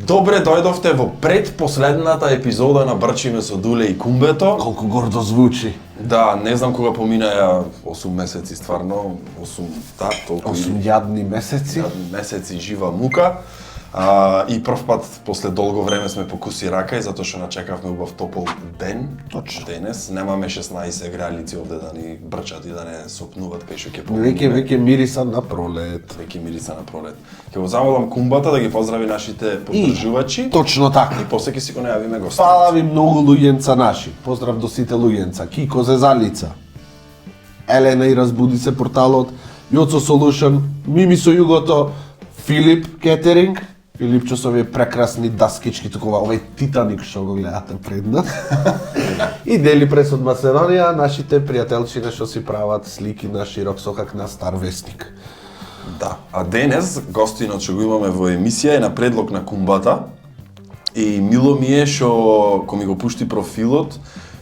Добре дојдовте во предпоследната епизода на Брчиме со Дуле и Кумбето. Колку гордо звучи. Да, не знам кога поминаја 8 месеци стварно, 8 јадни месеци. Јадни месеци жива мука. И прв пат после долго време сме покуси рака и затоа што начекавме убав топол ден. Точно. Денес немаме 16 гралици овде да ни брчат и да не сопнуват кај што ќе помине. Веќе мириса на пролет. Веќе мириса на пролет. Ќе го замолам Кумбата да ги поздрави нашите поддржувачи. Точно така. И после ќе си го најавиме гостите. Фала ви многу луѓенца наши. Поздрав до сите луѓенца. Кико Зезалица, Елена и Разбуди се порталот, Јоцо Solution, Мими со југото, Филип Кетеринг, Филипчо со овие прекрасни даскички, такова овој Титаник што го гледате пред нас. И Дели прес од Македонија, нашите пријателчине што си прават слики на широк сокак на Стар Вестник. Да, а денес гостинот што го имаме во емисија е на предлог на Кумбата. И мило ми е што кога ми го пушти профилот,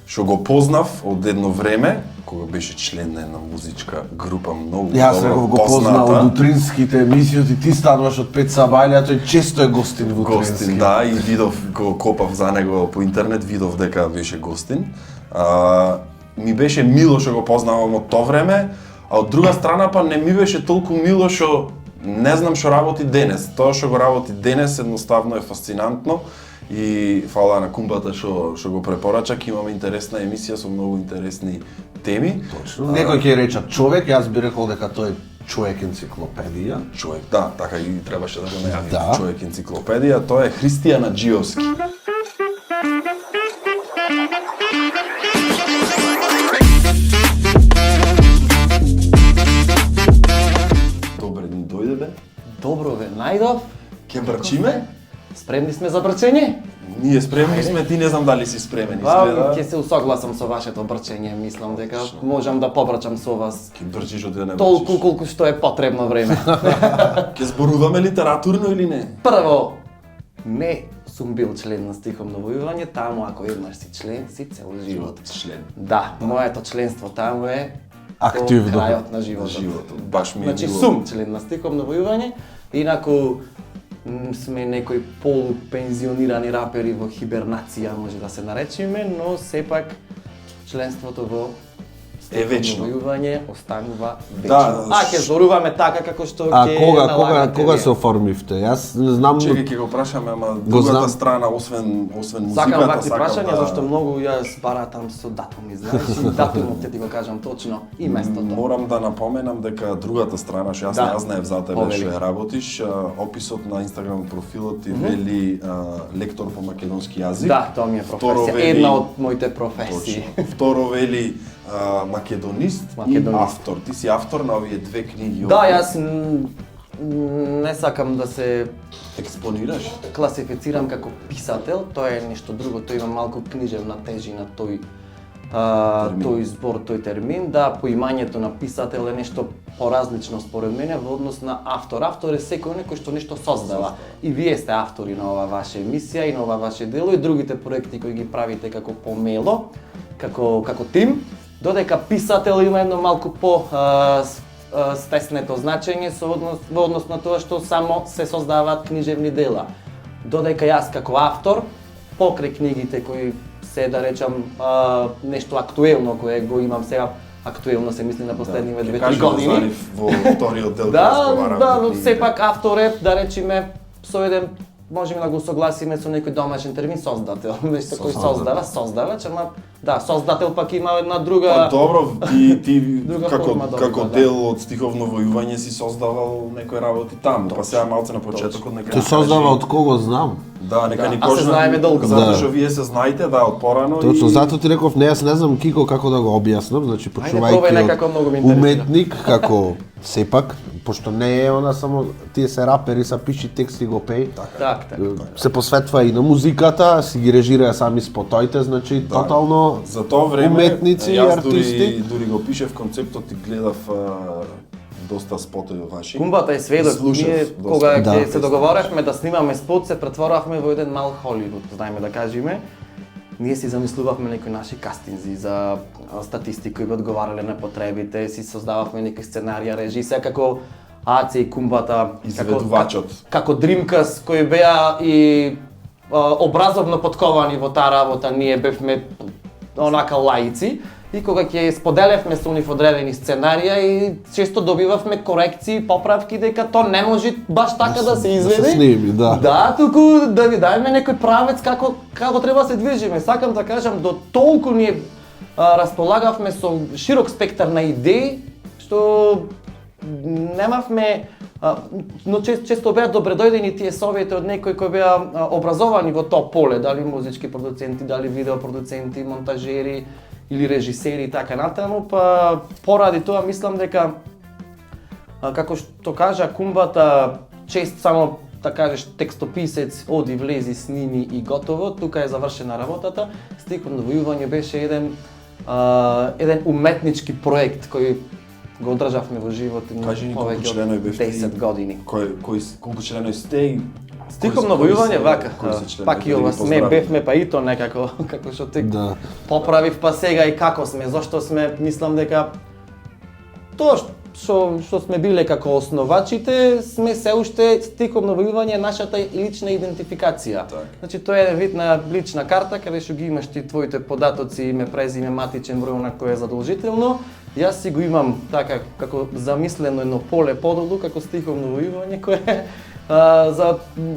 што го познав од едно време, кога беше член на една музичка група многу Јас добро го познав од утринските емисии, ти стануваш од 5 сабајле, тој често е гостин во утрински. Гостин, да, и видов, го копав за него по интернет, видов дека беше гостин. Ми беше мило што го познавам од тоа време, а од друга страна па не ми беше толку мило што не знам што работи денес. Тоа што го работи денес едноставно е фасцинантно. И фала на Кумбата што го препорача, ќе имаме интересна емисија со многу интересни теми. Точно. Некој ќе речат човек, јас би рекол дека тој е човек енциклопедија. Човек, да, така и требаше да го најавим. Да. Човек енциклопедија, тоа е Христијан Аџиовски. Добре ни дојде бе. Добро ве, најдов. Ке брчиме? Спремни сме за брчење? Ние спремни сме, ти не знам дали си спремен. Ќе се усогласам со вашето брчење, мислам дека можам да побрчам со вас. Ке брчиш од да не Толку брчиш. колку што е потребно време. Ке зборуваме литературно или не? Прво, не сум бил член на стиховно војување, таму ако еднаш си член, си цел живот. Член. Да, моето членство таму е Активно. до крајот на животот. Животот. Баш ми е Значи било. сум член на стиховно војување, инаку сме некои полупензионирани рапери во хибернација, може да се наречиме, но сепак членството во вечно. стиховно војување останува вечно. Да, Ќе зборуваме така како што А ќе кога се оформивте? Јас не знам. Чекај, ќе го прашаме, ама знам. другата страна, освен музиката, Сакам вакви прашања, да. зашто многу јас баратам со датуми, знаеш, и датумот ќе ти го кажам точно и местото. Морам да напоменам дека другата страна, што јас Да. не знаев за тебе Повели. што ја работиш, описот на Инстаграм профилот ти вели лектор по македонски јазик. Да, тоа ми е Второ професија, вели- една од моите професии. Точно. Второ вели македонист и Македонист. автор. Ти си автор на овие две книги. Да, јас не сакам да се експонираш. класифицирам како писател, тоа е нешто друго, тој има малку книжевна тежина, тој Термин. тој збор, тој термин, да, поимањето на писател е нешто поразлично според мене во однос на автор. Автор е секој некој што нешто создава. И вие сте автори на ова ваша емисија и на ова ваше дело и другите проекти кои ги правите како помело, како тим, додека писател има едно малку по стеснето значење во однос на тоа што само се создаваат книжевни дела. Додека јас како автор, покрај книгите кои се, да речам, нешто актуелно кое го имам сега, актуелно се мисли на последниве 2-3 години. Зарив во вториот дел Да, разговараме да, за но книгите. сепак автор е, да речеме, со еден можеме да го согласиме со некој домашен термин создател, нешто кој создавач, ама да, создател пак има една друга. Па добро, ти Друга како форма да како има, да. дел од стиховно војување си создавал некои работи таму, па сега малце на почетокот нека. Тој создава од кого знам. Да, нека Да, ни а се кажа. знаеме долго. Затоа Да. што вие се знаете, да, од порано Точно, затоа ти реков, не, јас не знам Кико како да го објаснам, значи пробај почнувајќи некако, многу ме интересира. уметник, како сепак, пошто не е она само тие се рапери, са пиши тексти го пеј. Так. Се посветува и на музиката, си ги режира сами спотоите, значи тотално За тоа време уметници и јас артисти. дури го пишев концептот и гледав доста спотови ваши. Кумбата е сведок. Слушав Ние доста. кога Да. ќе се договоравме да снимаме спот, се претворавме во еден мал Холивуд, знаеме да кажеме. ние си замислувавме некои наши кастинзи за статисти кои би одговарале на потребите, си создававме некои сценарија, режи, секако Аце и Кумбата, Изведувачот. како Dreamcast, кои беа и образовно подковани во таа работа, ние бевме онака лаици. И кога ќе споделевме со нив одредени сценарија и често добивавме корекции, поправки дека то не може баш така да се изведе. Да се сними, да. Да, туку да ви дајме некој правец како треба да се движиме. Сакам да кажам, до толку ние располагавме со широк спектар на идеи, што немавме, но често беа добредојдени тие совети од некои кои беа образовани во тоа поле, дали музички продуценти, дали видеопродуценти, монтажери или режисери и така натаму, па поради тоа мислам дека, како што кажа Кумбата, чест само да кажеш текстописец, оди, влези, сними и готово, тука е завршена работата. Стиховно војување беше еден уметнички проект кој го одржавме во живот повеќе од 10 години. Колку членови сте и Стиховно војување вака, пак и ова сме, бевме па и то некако, како што ти поправив па сега и како сме, зашто сме, мислам дека тоа што сме биле како основачите, сме се уште стиховно војување нашата лична идентификација. Значи тоа е вид на лична карта каде што ги имаш ти твоите податоци, име, презиме, матичен број на кој е задолжително. Јас си го имам така како замислено едно поле подолу како стиховно војување кое за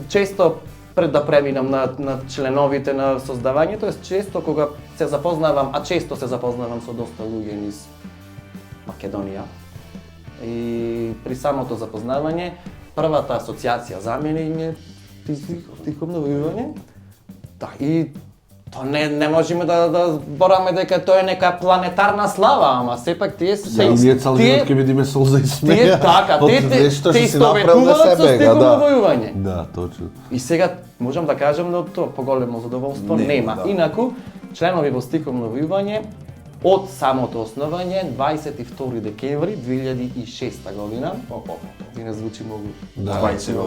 често пред да преминам на членовите на создавањето, често кога се запознавам, а често се запознавам со доста луѓе низ Македонија. И при самото запознавање, првата асоциација за мене е стиховно војување. Да, и тоа не можеме да збораме дека тоа е нека планетарна слава, ама сепак тие се ние цел живот ќе видиме солза и смеја. Тие така, те истоветуваат со стиховно војување. Да, точно. И сега можам да кажам, но тоа поголемо задоволство нема. Инаку, членови во стиховно војување од самото основање 22 декември 2006 година. И не звучи многу.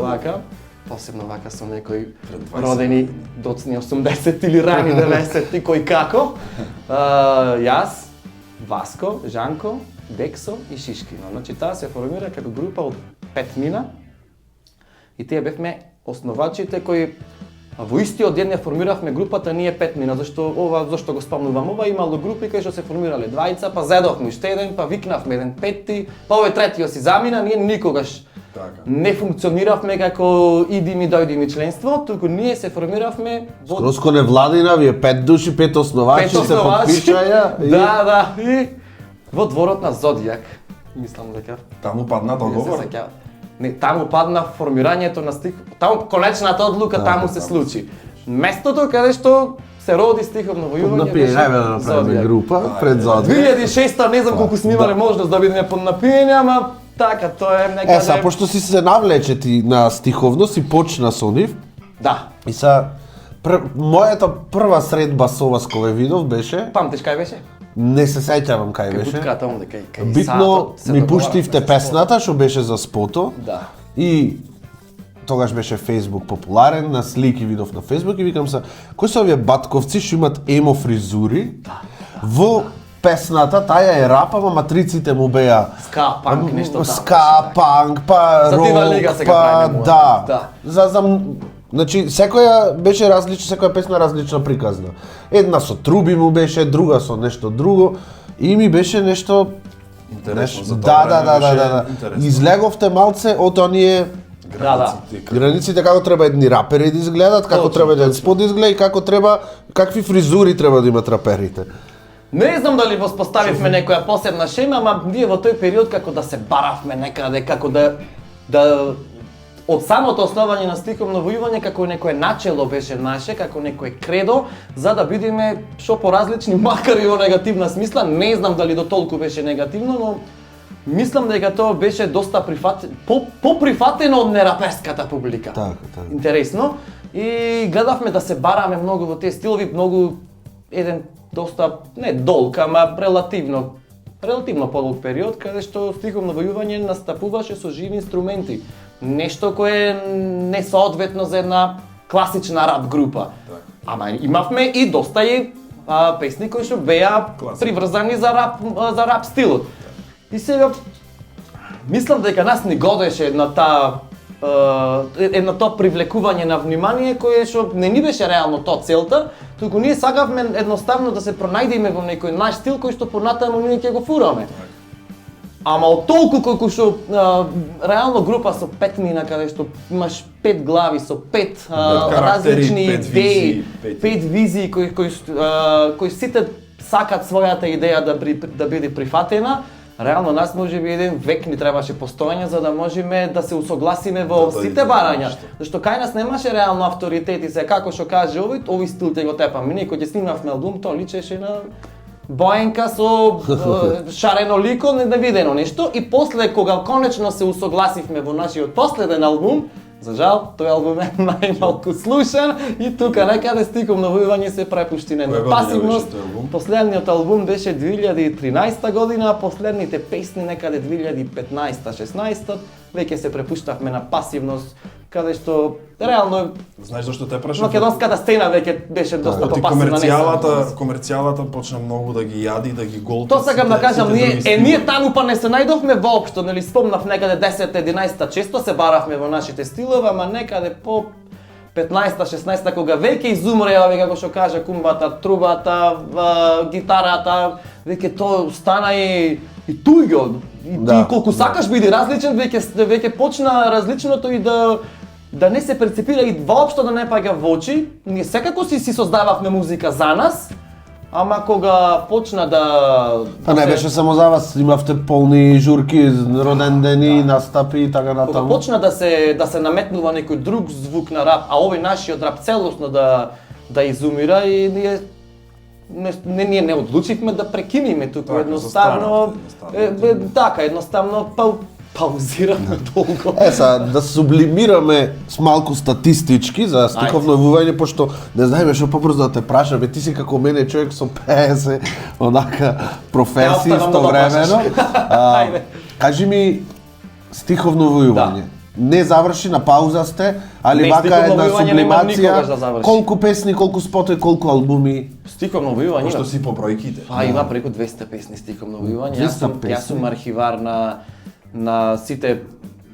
Вака. Посебно вака со некои родени доцни 80 или рани 90 кој како. Јас, Васко, Жанко, Дексо и Шишкино. Значи таа се формира како група од 5 мина и тие бевме основачите кои во истиот ден не формиравме групата ние 5 мина, зашто го спомнувам ова, имало групи кај што се формирале двајца, па зедовме уште еден, па викнавме еден петти, па овој третиот си замина, ние никогаш не функциониравме како иди ми дојди ми членство, туку ние се формиравме во Скроско невладина, вие 5 души, 5 основачи, се подпишаја и Да, и во дворот на Зодијак, мислам дека таму падна договор. Не, таму падна формирањето на стих, таму конечната одлука таму се случи. Местото каде што се роди стиховно војување беше да направиме група пред Зодијак. 2006 не знам колку сме имале можност да бидеме под напиење, ама така, тоа е некаде. Са, пошто си се навлече ти на стиховно, си почна со нив. Да. И са, мојата прва средба со вас кога видов беше... Памтиш кај беше? Не се сеќавам кај беше. Бутката онде кај Битно ми пуштивте песната што беше за спото. Да. И тогаш беше Facebook популарен, на слики видов на Facebook и викам се, кои се овие батковци што имат емо фризури? Да. Во песната, таја е рап, ама матриците му беа ска-панк, нешто таму. Ска-панк, па рок, па да. Значи, секоја беше различна, секоја песна различна приказна. Една со труби му беше, друга со нешто друго и ми беше нешто интересно за тоа. Да. Излеговте малце од оние границите како треба едни рапери да изгледат, како треба еден спот да изгледа и како треба, какви фризури треба да имат раперите. Не знам дали воспоставивме некоја посебна шема, ама ние во тој период како да се баравме некаде, како да од самото основање на стиховно војување како некое начело беше наше, како некое кредо, за да бидеме што поразлични, макар и во негативна смисла. Не знам дали до толку беше негативно, но мислам дека тоа беше доста поприфатено од нераперската публика. Така. Интересно. И гледавме да се бараме многу во тие стилови, многу еден доста не долг, ама релативно подолг период каде што стиховно војување настапуваше со живи инструменти. Нешто кое е несоодветно за една класична рап група. Ама имавме и доста песни кои што беа приврзани за рап стилот. И сега мислам дека нас ни годеше една тоа привлекување на внимание кое што не ни беше реално тоа целта, туку ние сакавме едноставно да се пронајдеме во некој наш стил кој што понатаму ние ќе го фураме. Ама од толку колку што реално група со 5 мина каде што имаш 5 глави со 5 различни идеи, 5 визии кои сите сакат својата идеја да биде прифатена. Реално нас можеби еден век ни требаше постоење за да можеме да се усогласиме во сите барања. Зашто кај нас немаше реално авторитети, се како што каже овој стил ќе го тепаме. Ние кога ќе снимавме албум, тоа личеше на боенка со шарено лико, невидено нешто. И после кога конечно се усогласивме во нашиот последен албум, за жал, тој албум е најмалку слушан и тука некаде стиком навојување се препушти на пасивност. Последниот албум беше 2013 година, а последните песни некаде 2015-16, веќе се препуштавме на пасивност, каде што реално знаеш зашто те прашав? Македонската сцена веќе беше доста попасивна. Комерцијалата почна многу да ги јади, да ги голти. Тоа сакам да кажам, ние таму па не се најдовме воопшто, нели спомнав некаде 10-11 често се баравме во нашите стилови, ама некаде по 15-16 кога веќе изумреа, како што кажа кумбата, трубата, гитарата, веќе тоа стана и туѓо. И ти колку сакаш биде различен, веќе почна различното и да не се перцепира и воопшто да не паѓа во очи. Ние секако си создававме музика за нас, ама кога почна да не беше само за вас, имавте полни журки, роден дени, настапи и така натаму. Кога почна да се наметнува некој друг звук на рап, а овој нашиот рап целосно да изумира и ние не одлучивме да прекинеме туку, едноставно паузираме долго. Да сублимираме с малку статистички за стиховно вување, пошто не знаеме што побрзо да те прашаме, ти си како мене човек со 50 онака професии истовремено. Кажи ми стиховно војување. Не заврши, на пауза сте, али вака една сублимација. Колку песни, колку спотови, колку албуми? Стиховно војување. Што си по бројките? Има преку 200 песни стиховно војување. Јас сум архивар на сите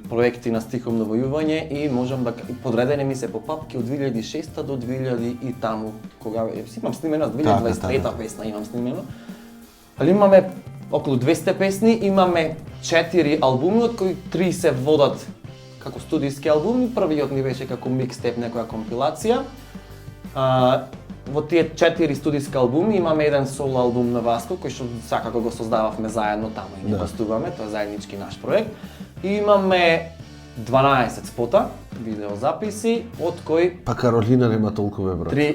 проекти на стиховно војување и можам да подредени ми се по папки од 2006 до 2000 и таму, кога имам снимено 2023 песна имам снимено. Али имаме околу 200 песни, имаме 4 албуми, од кои 3 се водат како студиски албуми, првиот ни беше како микстейп, некоја компилација. Во тие 4 студиски албуми имаме еден соло албум на Васко, кој што сакако го создававме заедно таму и не гостуваме, тоа е заеднички наш проект. И имаме 12 спота, видеозаписи, од кои Па Каролина нема толку број.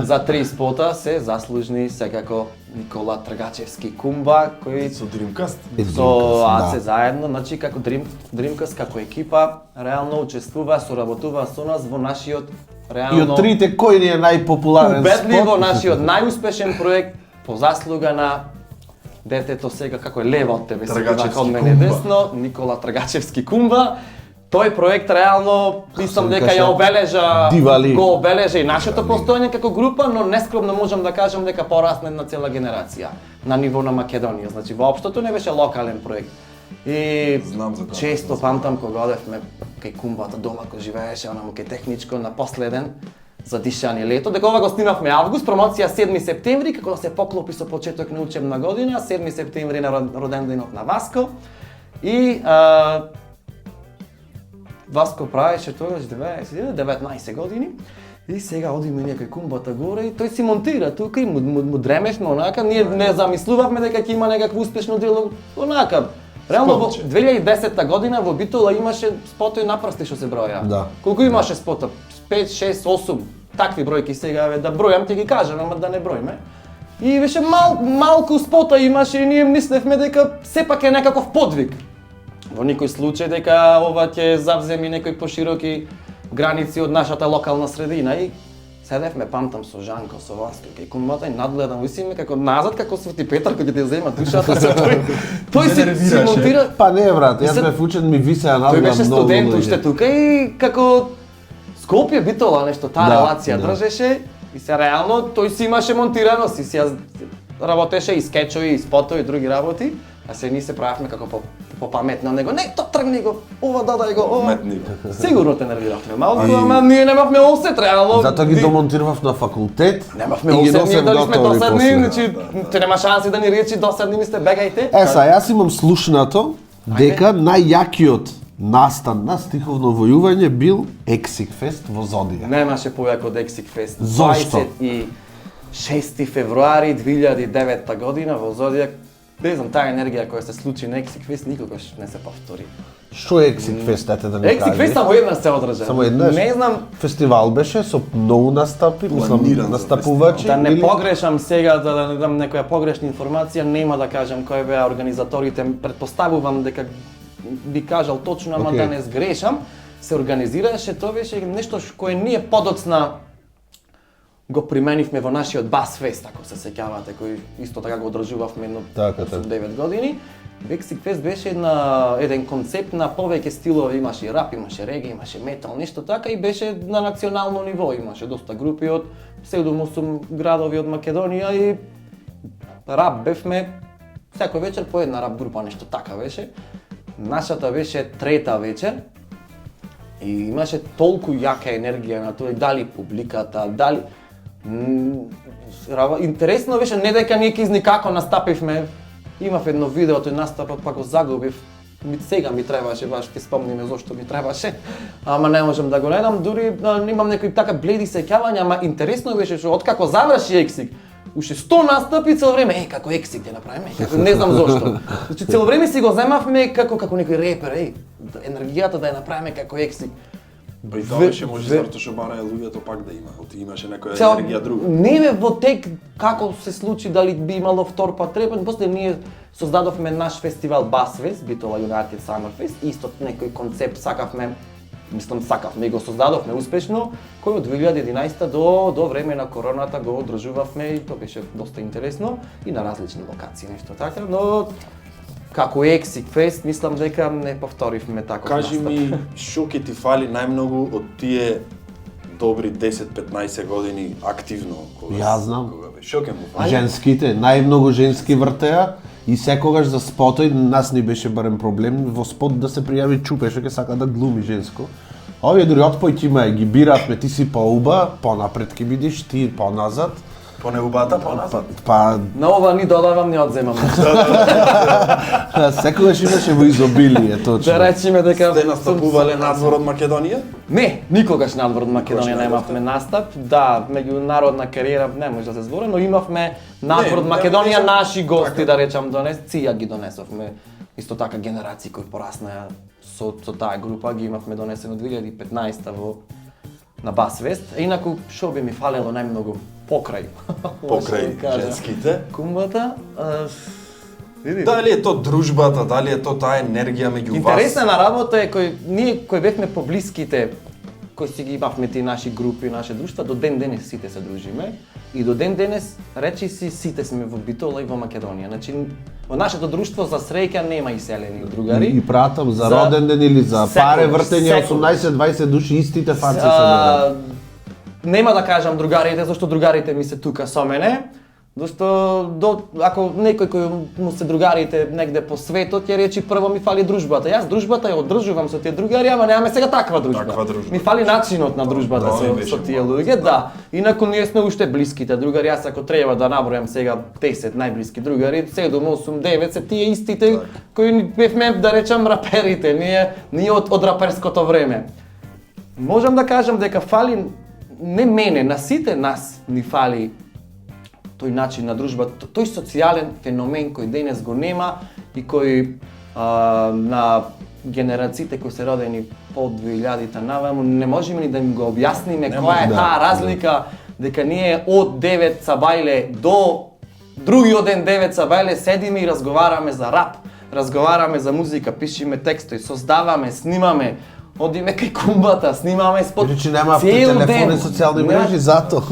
За 3 спота се заслужни секако Никола Тргачевски Кумба, кој со Dreamcast. Со Аце заедно, значи како Dreamcast како екипа реално учествува, соработува со нас во нашиот реално. И од трите кој ни е најпопуларен спот? Убедливо нашиот најуспешен проект по заслуга на детето сега како е лева од тебе, сега од мене десно, Никола Тргачевски Кумба. Тој проект реално мислам дека ја го обележа и нашето постоење како група, но нескромно можам да кажам дека порасна една цела генерација на ниво на Македонија. Значи воопштото не беше локален проект. И често памтам кога одевме кај Кумбата дома кој живееше онаму кај Техничко на последен за дишање лето, дека ова го снимавме август, промоција 7 септември, како да се поклопи со почеток на учебна година, 7 септември на роденденот на Васко. И Васко правеше тогаш 19 години и сега одиме ние кај Кумбата горе и тој си монтира тука и му дремешме онака, ние не замислувавме дека ќе има некакво успешно дело онака. Реално во 2010 година во Битола имаше спотови напрсти што се броја. Да. Колку имаше спота? 5, 6, 8 такви бројки сега да бројам ќе ги кажам, ама да не броиме. И беше малку спота имаше и ние мислевме дека сепак е некаков подвиг. Во никој случај дека ова ќе завземи некои пошироки граници од нашата локална средина и седевме, памтам со Жанко, со Васко, кај Кумбата и надгледам усиме како назад, како Свети Петар кој ќе те зема душата со тој си монтира. Па не брат, јас бев учен, ми висеа надгледам многу. Тој беше студент уште тука и како Скопје Битола нешто таа Да, релација да. држеше и се реално тој си имаше монтирано, си ја работеше и скечови, и спотови, и други работи, а се ние се правевме како по паметно од него. Не, то тргни го, ова дадај го, ова. Метни го. Сигурно те нервиравме малку, ама ние немавме осет, реално. Затоа ги домонтирав на факултет. Немавме и ги осет, ние носев дали сме готови досадни, после. значи те нема шанси да ни речи досадни ми сте, бегајте. Јас имам слушнато дека најјакиот настан на стиховно војување бил Ексик Фест во Зодија. Немаше појако од Ексик Фест. Зошто? 26 февруари 2009 година во Зодија. Не знам, таа енергија која се случи на Ексик Фест никогаш не се повтори. Што е Ексик Фест, ете да ми Ексик кажеш? Фест само еднаш се одржа. Само еднаш? Не знам, Фестивал беше со многу настапи, мислам, Планиран за настапувачи. да не или- погрешам сега, да не дам некоја погрешна информација, нема да кажам кои беа организаторите, претпоставувам дека би кажал точно, ама Океј. да не сгрешам, се организираше, тоа беше нешто кое ние подоцна го применивме во нашиот Бас Фест, ако се сеќавате, кој исто така го одржувавме едно Така. 9 години. Ексик Фест беше еден концепт на повеќе стилови, имаше и рап, имаше реге, имаше метал, нешто така и беше на национално ниво, имаше доста групи од 7-8 градови од Македонија и рап бевме секој вечер по една рап група, нешто така беше. Нашата беше трета вечер и имаше толку јака енергија на тоа, дали публиката, дали интересно беше не дека ние кизни како настапивме. Имав едно видео тој настапот, па го загубив. Сега ми требаше, баш ќе спомниме зошто ми требаше, ама не можам да го гледам, дури имам некои така бледи сеќавања, ама интересно беше што откако заврши Ексик, уште 100 настапи цело време, како Ексик ќе направиме, како не знам зошто. Значи цело време си го земавме како некој репер, енергијата да ја направиме како Ексик. Па и тоа беше може затоа што бараја луѓето пак да има, оти имаше некоја Цел- енергија друга. Не ме во тек како се случи, дали би имало втор пат требен, после ние создадовме наш фестивал Бас Фест, Битола United Summer Fest, исто некој концепт сакавме и го создадовме успешно, кој од 2011 до време на короната го одржувавме и тоа беше доста интересно и на различни локации нешто така, но како Ексик Фест, мислам дека не повторивме таков Кажи настап. ми, што ќе ти фали најмногу од тие добри 10-15 години активно? Јас знам. Кога беше? Што ќе му фали? Женските, најмногу женски вртеа и секогаш за спотој нас ни беше барем проблем во спот да се пријави чупе што ќе сака да глуми женско. Овие дури отпој ќе имаја, ги биравме, ти си поуба, понапред ќе бидиш, ти поназад. По неубата, поназад? Па На ова ни додавам, не одземам. секогаш имаше во изобилие, точно. Да речеме дека Сте настапувале надвор од Македонија? Не, никогаш надвор од Македонија Никогаш немавме настап. Да, меѓународна кариера не може да се збори, но имавме надвор од Не, Македонија, не, наши гости, така. да речам, ција ги донесовме. Исто така генерации кои пораснаја со таа група, ги имавме донесено 2015 на Бас Фест. Инаку, што би ми фалело најмногу покрај. Покрај Кажа. женските? Кумбата, види. Дали е то дружбата, дали е то таа енергија меѓу вас? Интересна на работа е кој бевме поблиските, кои си ги имавме тие наши групи, наше друштва, до ден денес сите се дружиме и до ден денес речи си сите сме во Битола и во Македонија. Значи во нашето друштво за среќа нема иселени другари. И пратам за роден ден или за паре вртење 18-20 души истите фаци се берат. Нема да кажам другарите, зашто другарите ми се тука со мене. Зашто ако некој кој му се другарите негде по светот ќе речи прво ми фали дружбата. Јас дружбата ја одржувам со тие другари, ама немаме сега таква дружба. Таква дружба. Ми фали начинот на дружбата Да, со, беше со тие мало. луѓе, да. Инаку ние сме уште блиските другари. Јас ако треба да набројам сега 10 најблиски другари, 7, 8, 9 се тие истите кои бевме да речам раперите, ние од раперското време. Можам да кажам дека фали не мене, на сите нас ни фали тој начин на дружба, тој социјален феномен кој денес го нема и кој на генерациите кои се родени по 2000-та наваму не можеме ни да им го објасниме која е да, таа разлика дека ние од 9 сабајле до другиот ден 9 сабајле седиме и разговараме за рап, разговараме за музика, пишеме текстови, создаваме, снимаме, одиме кај кумбата, снимаме спот. Речи немавте цел телефони, ден. социјални Нема- мрежи, зато.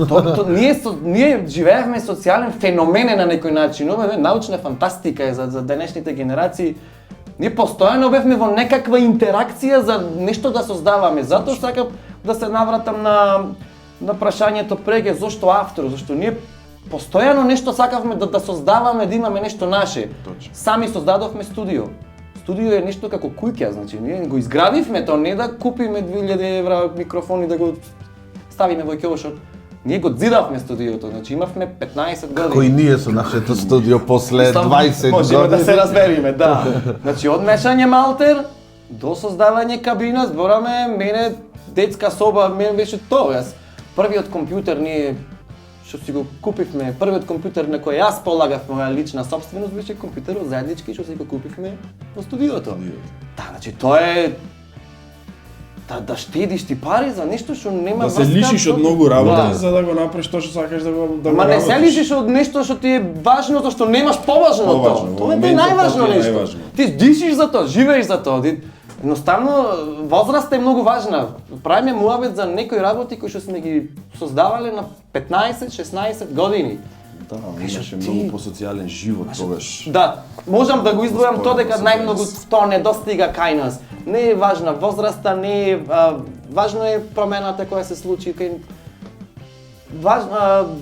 Ние живеевме социјален феномен на некој начин. Ова е научна фантастика е за денешните генерации. Ние постојано бевме во некаква интеракција за нешто да создаваме. Затоа сакам да се навратам на прашањето преге зошто автор, зашто ние постојано нешто сакавме да создаваме, да имаме нешто наше. Точно. Сами создадовме студио. Студио е нешто како куќа, значи ние го изградивме тоа, не да купиме 2000 евра микрофон и да го ставиме во ќовошот. Ние го дзидавме студиото, значи имавме 15 години. Кој ние со нашето студио после 20 Можеме години. да се разбериме, да. Значи од мешање малтер до создавање кабина, збораме, мене детска соба, мене беше тоа. Јас првиот компјутер ние што си го купивме, првиот компјутер на кој јас полагав моја лична собственост беше компјутерот заеднички што си го купивме во студиото. Да, значи тоа е да штедиш ти пари за нешто што нема Да се врска лишиш со- од многу работа Да. за да го направиш тоа што сакаш да го Ма не се работиш. лишиш од нешто што ти е важно, зашто немаш поважно од Поважно, тоа. во Тоа е моментот најважно тоа ти е нешто. најважно. Ти дишиш за тоа, живееш за тоа. Едноставно, возраста е многу важна. Правиме муавет за некои работи кои што сме ги создавале на 15-16 години. Да, Кажа, имаше ти- многу посоцијален живот тогаш. Да, можам да го издвојам Според тоа дека се најмногу без. тоа не достига кај нас. Не е важна возраста, не е важно е промената која се случи кај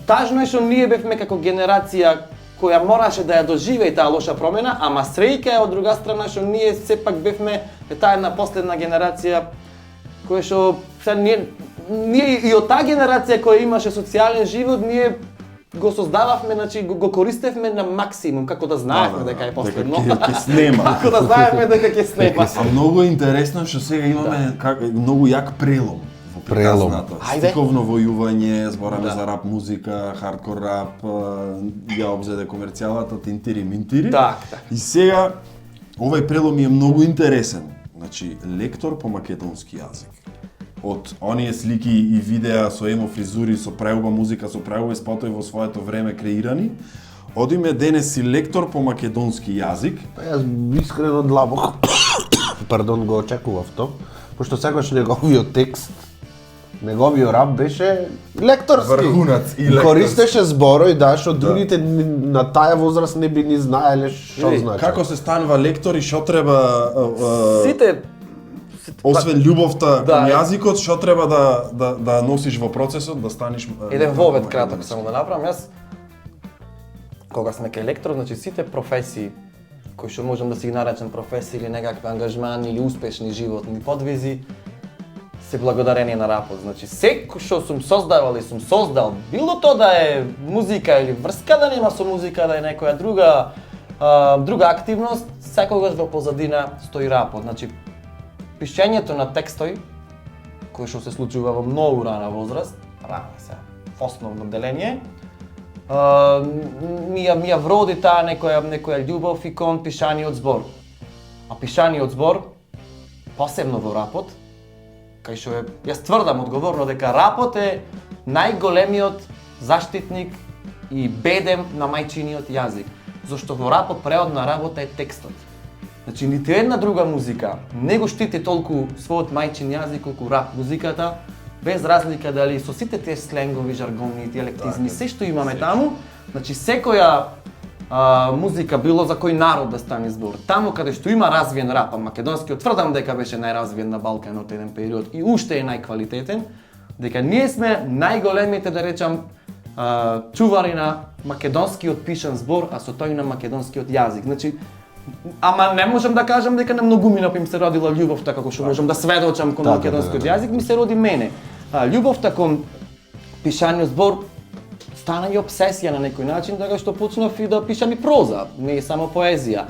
тажно е што ние бевме како генерација која мораше да ја доживее таа лоша промена, ама среќа е од друга страна што ние сепак бевме таа една последна генерација која што сега ние и од таа генерација која имаше социјален живот, ние го создававме, значи го користевме на максимум, како да знаевме дека е последно. Дека ќе снема. Како да знаевме дека ќе снема. А многу е интересно што сега имаме многу јак прелом во Прелом. приказната. Ајде. Стиковно војување, збораме Да. за рап музика, хардкор рап, ја обзеде комерцијалата, тинтири минтири. Так. И сега овај прелом е многу интересен. Значи, лектор по македонски јазик. Од оние слики и видеа со емо фризури, со преуба музика, со преуба спотови во своето време креирани, одиме денес си лектор по македонски јазик. Па јас искрено длабоко пардон го очекував тоа, пошто секогаш неговиот текст, неговиот рап беше лекторски. Врхунац и лекторски. Користеше зборои да што другите на таа возраст не би ни знаеле што Види, значи. Како се станува лектор и што треба Сите освен љубовта Да, кон е. јазикот, што треба да носиш во процесот да станеш еден вовет краток само да направам. Јас кога сме кај лектор, значи сите професии кои што можам да си ги наречам професии или некакви ангажмани или успешни животни подвизи се благодарение на рапот. Значи секој што сум создавал и сум создал, било то да е музика или врска да нема со музика, да е некоја друга активност, секогаш во позадина стои рапот. Значи пишењето на текстови кој што се случува во многу рана возраст, рана се, в основно деление, ми ја вроди таа некоја љубов и кон пишаниот збор. А пишаниот збор, посебно во рапот, кај што е, јас тврдам одговорно дека рапот е најголемиот заштитник и бедем на мајчиниот јазик. Зашто во рапот преодна работа е текстот. Значи, нити една друга музика не го штити толку својот мајчин јазик колку рап музиката, без разлика дали со сите тие сленгови, жаргони, диалектизми, се што имаме таму, значи секоја музика, било за кој народ да стане збор, таму каде што има развиен рап, а македонскиот тврдам дека беше најразвиен на Балканот еден период и уште е најквалитетен, дека ние сме најголемите, да речам, чувари на македонскиот пишан збор, а со тој на македонскиот јазик. Значи, ама не можам да кажам дека на многумина им се родила љубовта, како што можам да сведочам кон македонскиот јазик, ми се роди мене. Љубовта кон пишаниот збор стана и обсесија на некој начин, така што почнав и да пишам и проза, не е само поезија.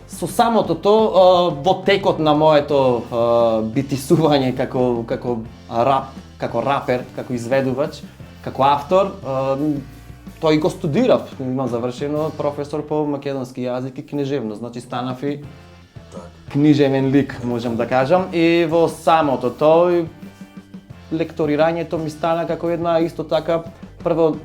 Со самото тоа, во текот на моето битисување како рапер, како изведувач, како автор, тој го студирав, имам завршено професор по македонски јазик и книжевност, значи станав и книжевен лик, можам да кажам, и во самото тој лекторирањето ми стана како една исто така прво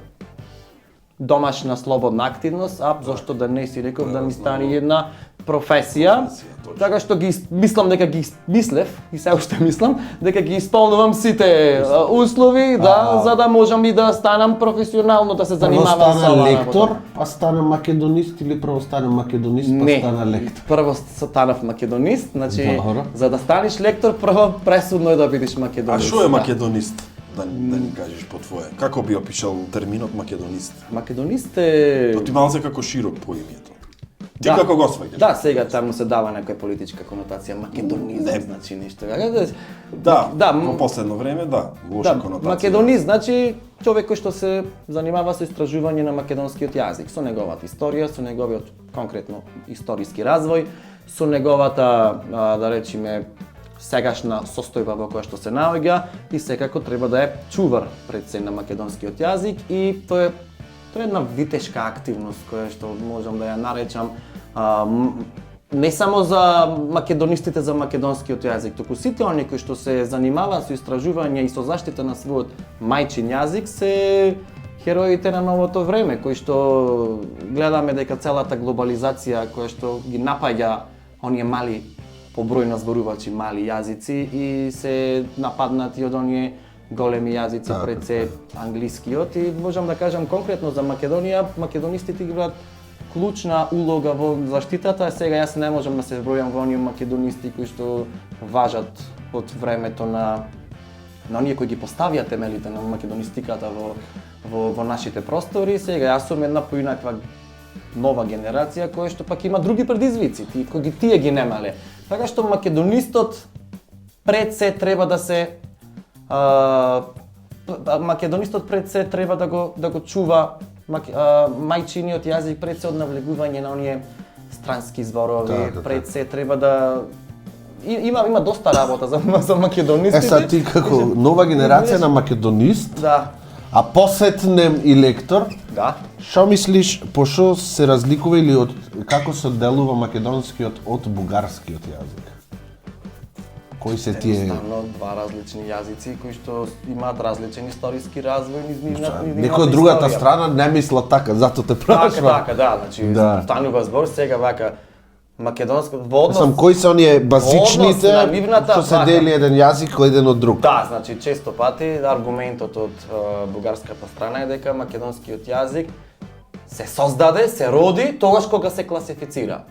домашна слободна активност, а зошто да не си реков да ми стане една професија, точно. така што мислам дека ги мислев и се уште мислам дека ги исполнувам сите услови, за да можам и да станам професионално да се Прво занимавам со стана оваа лектор, работа. па стана македонист или прво стана македонист, па Не, стана лектор? прво станав македонист, значи Добро. за да станеш лектор прво пресудно е да бидеш А македонист. што е Да. македонист? Да ни кажеш по твое. Како би опишал терминот македонист? Македонист е... Па ти малце како широк поимието. Ти Да. како го сваќаш? Да, сега таму се дава некоја политичка конотација, македонизам, значи нешто. Да, во последно време, да, лоша конотација. Македонист значи човек кој што се занимава со истражување на македонскиот јазик, со неговата историја, со неговиот конкретно историски развој, со неговата, да речеме, сегашна состојба во која што се наоѓа и секако треба да е чувар пред се на македонскиот јазик и тоа е една витешка активност која што можам да ја наречам не само за македонистите за македонскиот јазик, туку сите оние кои што се занимаваат со истражување и со заштита на својот мајчин јазик се хероите на новото време, кои што гледаме дека целата глобализација која што ги напаѓа оние мали по број на зборувачи мали јазици и се нападнати од оние големи јазици пред се англискиот и можам да кажам конкретно за Македонија, македонистите играат клучна улога во заштитата. Сега јас не можам да се вбројам во оние македонисти кои што важат од времето на оние кои ги поставија темелите на македонистиката во нашите простори. Сега јас сум една поинаква нова генерација која што пак има други предизвици, кои тие ги немале. Така што македонистот пред се треба да се македонистот пред се треба да го чува мајчиниот јазик, пред се од навлегување на оние странски зборови, пред се треба да има доста работа за македонистите. Са ти како нова генерација на македонист, Да. а посетнем и лектор, Да. што мислиш по што се разликува или од како се одделува македонскиот од бугарскиот јазик? Кои се тие? Едноставно два различни јазици кои што имаат различен историски развој низ нивната Некој од другата страна не мисла така, затоа те прашувам. Така, да, значи станува збор сега вака македонско во однос. Сам кои се оние базичните на нивната што се дели еден јазик кој еден од друг? Да, значи често пати аргументот од бугарската страна е дека македонскиот јазик се создаде, се роди тогаш кога се класифицира.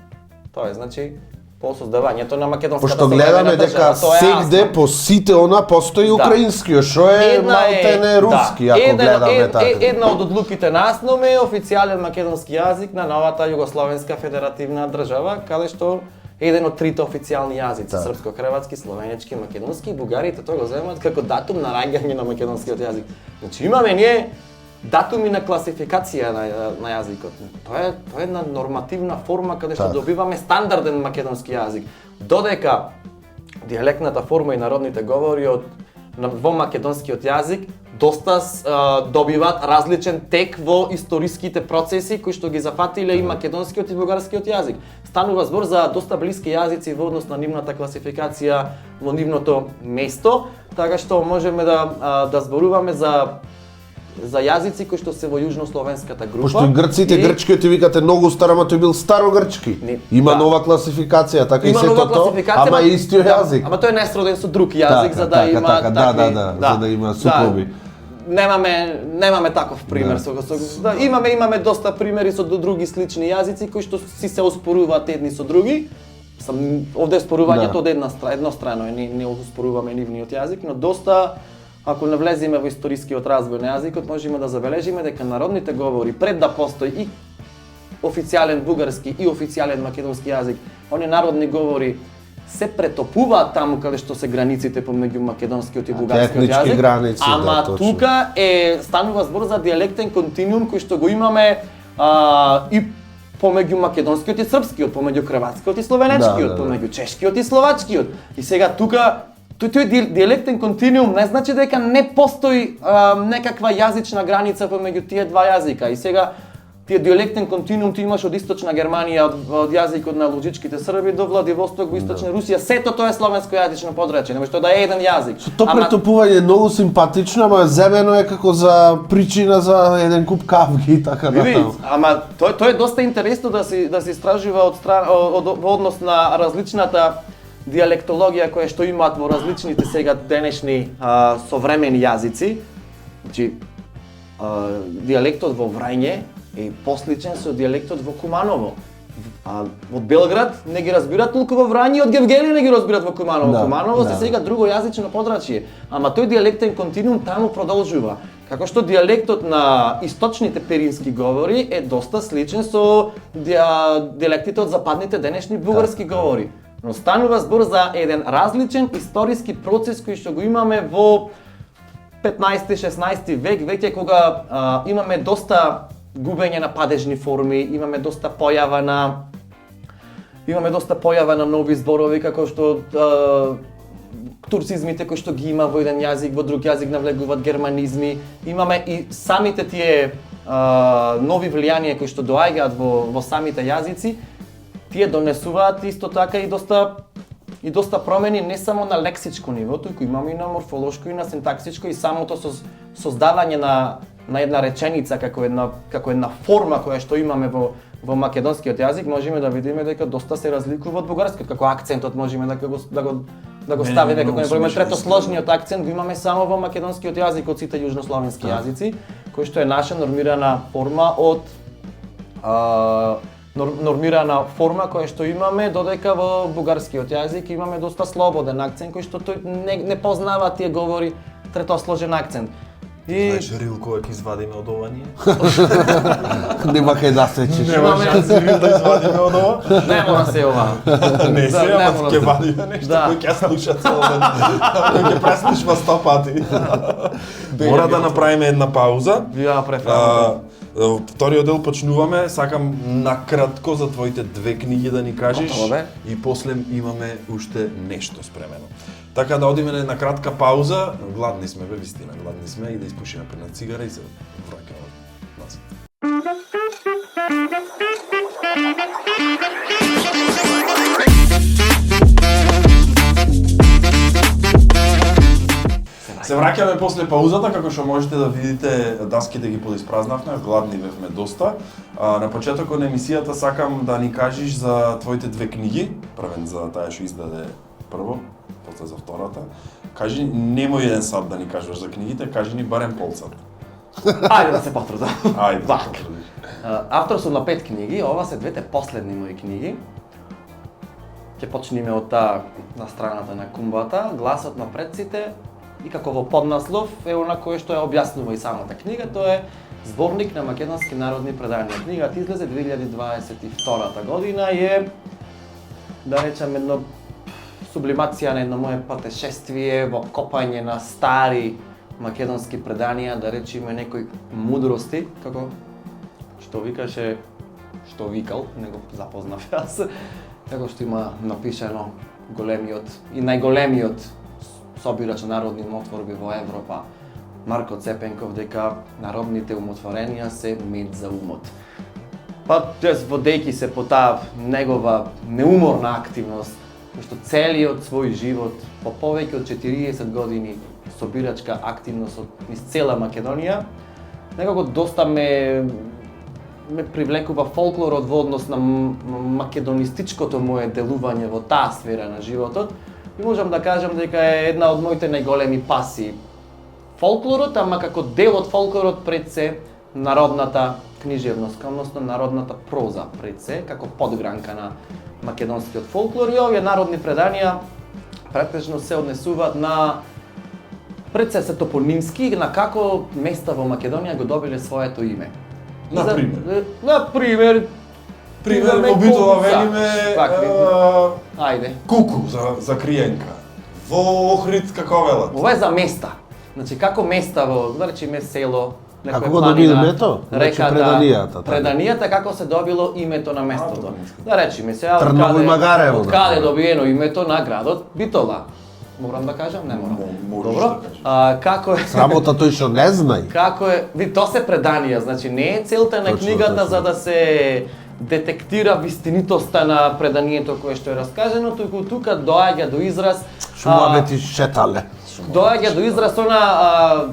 Тоа е значи по создавањето на македонската Пошто гледаме дека сегде по сите она постои украинскиот, што е малтене руски, ако гледаме така. Една од одлуките на АСНОМ е официјален македонски јазик на новата Југословенска федеративна држава, каде што еден од трите официјални јазици, српско-хрватски, словенечки, македонски, бугарите тоа го земат како датум на раѓање на македонскиот јазик. Значи имаме ние датуми на класификација на јазикот. Тоа е една нормативна форма каде што добиваме стандарден македонски јазик. Додека дијалектната форма и народните говори во македонскиот јазик доста добиваат различен тек во историските процеси кои што ги зафатиле и македонскиот и бугарскиот јазик. Станува збор за доста блиски јазици во однос на нивната класификација во нивното место, така што можеме да зборуваме за јазици кои што се во јужнословенската група. Пошто грците грчкиот ти викате многу стар, ама тој бил старогрчки. Има нова класификација, така и сето тоа, ама истиот јазик. Ама тој не е сроден со друг јазик за да има такви. За да има сукоби. Немаме таков пример имаме доста примери со други слични јазици кои што си се оспоруваат едни со други. Овде спорувањето од еднострано, не оспоруваме нивниот јазик, но доста ако не влеземе во историскиот развој на јазикот, можеме да забележиме дека народните говори пред да постои и официјален бугарски и официјален македонски јазик, оние народни говори се претопуваат таму каде што се границите помеѓу македонскиот и бугарскиот јазик. Граници, ама тука станува збор за дијалектен континуум кој што го имаме и помеѓу македонскиот и српскиот, помеѓу хрватскиот и словенечкиот, помеѓу чешкиот и словачкиот. И сега тука тој дијалектен континуум не значи дека не постои некаква јазична граница помеѓу тие два јазика. И сега тие диалектен континуум ти имаш од источна Германија, од јазикот на лужичките Срби до Владивосток во источна Русија, сето тоа е словенско јазично подрачје, немош тоа да е еден јазик. То претопување е многу симпатично, ама земено е како за причина за еден куп кавги и така натаму. Ама тоа е доста интересно да се истражува во однос на различната диалектологија која што имаат во различните сега денешни современи јазици. Значи диалектот во Врање е посличен со диалектот во Куманово. Од Белград не ги разбират толку во Врање, од Гевгели не ги разбират во Куманово. Куманово се сега друго јазично подрачје, ама тој диалектен континуум таму продолжува. Како што диалектот на источните перински говори е доста сличен со диалектите од западните денешни бугарски говори. Но станува збор за еден различен историски процес кој што го имаме во 15-16 век, веќе кога имаме доста губење на падежни форми, имаме доста појава на нови зборови како што турцизмите кои што ги има во еден јазик, во друг јазик навлегуваат германизми. Имаме и самите тие нови влијанија кои што доаѓаат во самите јазици, тие донесуваат исто така и доста промени не само на лексичко ниво, туку имаме и на морфолошко и на синтаксичко и самото создавање на една реченица како една форма која што имаме во македонскиот јазик, можеме да видиме дека доста се разликува од бугарскиот, како акцентот можеме да го ставиме како например третосложниот акцент го имаме само во македонскиот јазик од сите јужнословенски јазици, кој што е наша нормирана форма која што имаме, додека во бугарскиот јазик имаме доста слободен акцент кој што тој не познава тие говори третосложен акцент. Знаеш Рил кој ќе извадиме од ова ние? Нема кај да сечиш. Нема шанси Рил да извадиме од ова? Не мора се ова. Не се, ама ќе вадиме нешто кој ќе слуша цел ден. Кој ќе преслушва 100 пати. Мора да направиме една пауза. Ја преферам. Вториот дел почнуваме, сакам накратко за твоите две книги да ни кажеш и после имаме уште нешто спремено. Така да одиме на една кратка пауза, гладни сме, вистина, гладни сме и да испушиме една цигара и се враќаме назад. Се враќаме после паузата, како што можете да видите, даските ги подиспразнавме, гладни бевме доста. На почетокот на емисијата сакам да ни кажеш за твоите две книги, првен за таа што издаде прво, после за втората. Кажи, немој еден сат да ни кажеш за книгите, кажи ни барем полсат. Ајде да се потрудам. Ајде. Вак. Автор сум на 5 книги, ова се двете последни мои книги. Ќе почнеме од таа на страната на кумбата, Гласот на предците, и како во поднаслов е она кое што ја објаснува и самата книга, тоа е зборник на македонски народни преданија. Книгата излезе 2022 година и е, да речам, едно сублимација на едно мое патешествие во копање на стари македонски преданија, да речеме некои мудрости, како што викаше, што викал, не го запознав јас, како што има напишано големиот и најголемиот собирач народни умотворби во Европа, Марко Цепенков, дека народните умотворенија се мед за умот. Па, јас водејќи се по таа негова неуморна активност, кој што целиот свој живот, по повеќе од 40 години собирачка активност низ цела Македонија, некако доста ме привлекува фолклорот во однос на македонистичкото мое делување во таа сфера на животот. И можам да кажам дека е една од моите најголеми пасии фолклорот, ама како дел од фолклорот пред се народната книжевност, односно народната проза пред се, како подгранка на македонскиот фолклор и овие народни преданија претежно се однесуваат на пред се топонимски на како места во Македонија го добиле своето име. Например, во Битола велиме ајде. Куку за криенка. Во Охрид како велат. Ова е за места. Значи како места во, да речеме село, како го добили името? Реката, преданијата како се добило името на местото. Да речеме сега Трново и Магарево. Од каде е добиено името на градот Битола. Морам да кажам, не морам. Можеш Добро. да кажеш. Како е? Срамота тој што не знај. Како е? Ви то се преданија, значи не е целта на Точно, книгата точно. за да се детектира вистинитоста на преданието кое што е раскажено, туку тука доаѓа до израз Шумабети шетале. доаѓа до израз она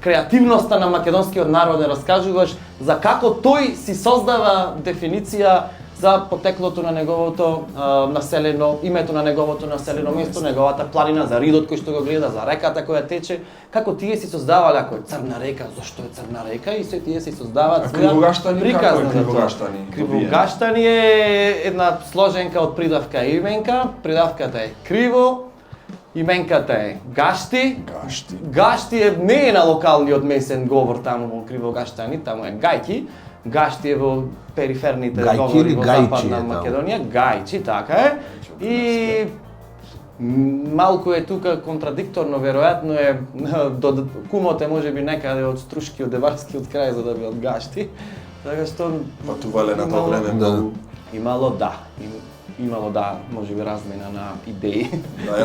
креативноста на македонскиот народ да раскажуваш за како тој си создава дефиниција за потеклото на неговото населено, името на неговото населено место, неговата планина, за ридот кој што го гледа, за реката која тече, како тие си создавале, ако е црна река, зашто е црна река и се тие си создаваат Кривогаштани, како е за тоа. Кривогаштани? Кривогаштани е една сложенка од придавка и именка, придавката е криво, именката е гашти. Гашти. Гашти не е на локалниот месен говор таму во Кривогаштани, таму е гајки. Гашти е во периферните Гајки говори или во гајчи Западна е таму? Македонија. Гајчи, така е. И малку е тука контрадикторно, веројатно е кумот е можеби некаде од Струшки, од Деварскиот крај за да би од Гашти. Така што Патувале на тоа време Да. многу. Имало да, можеби размена на идеи. Да,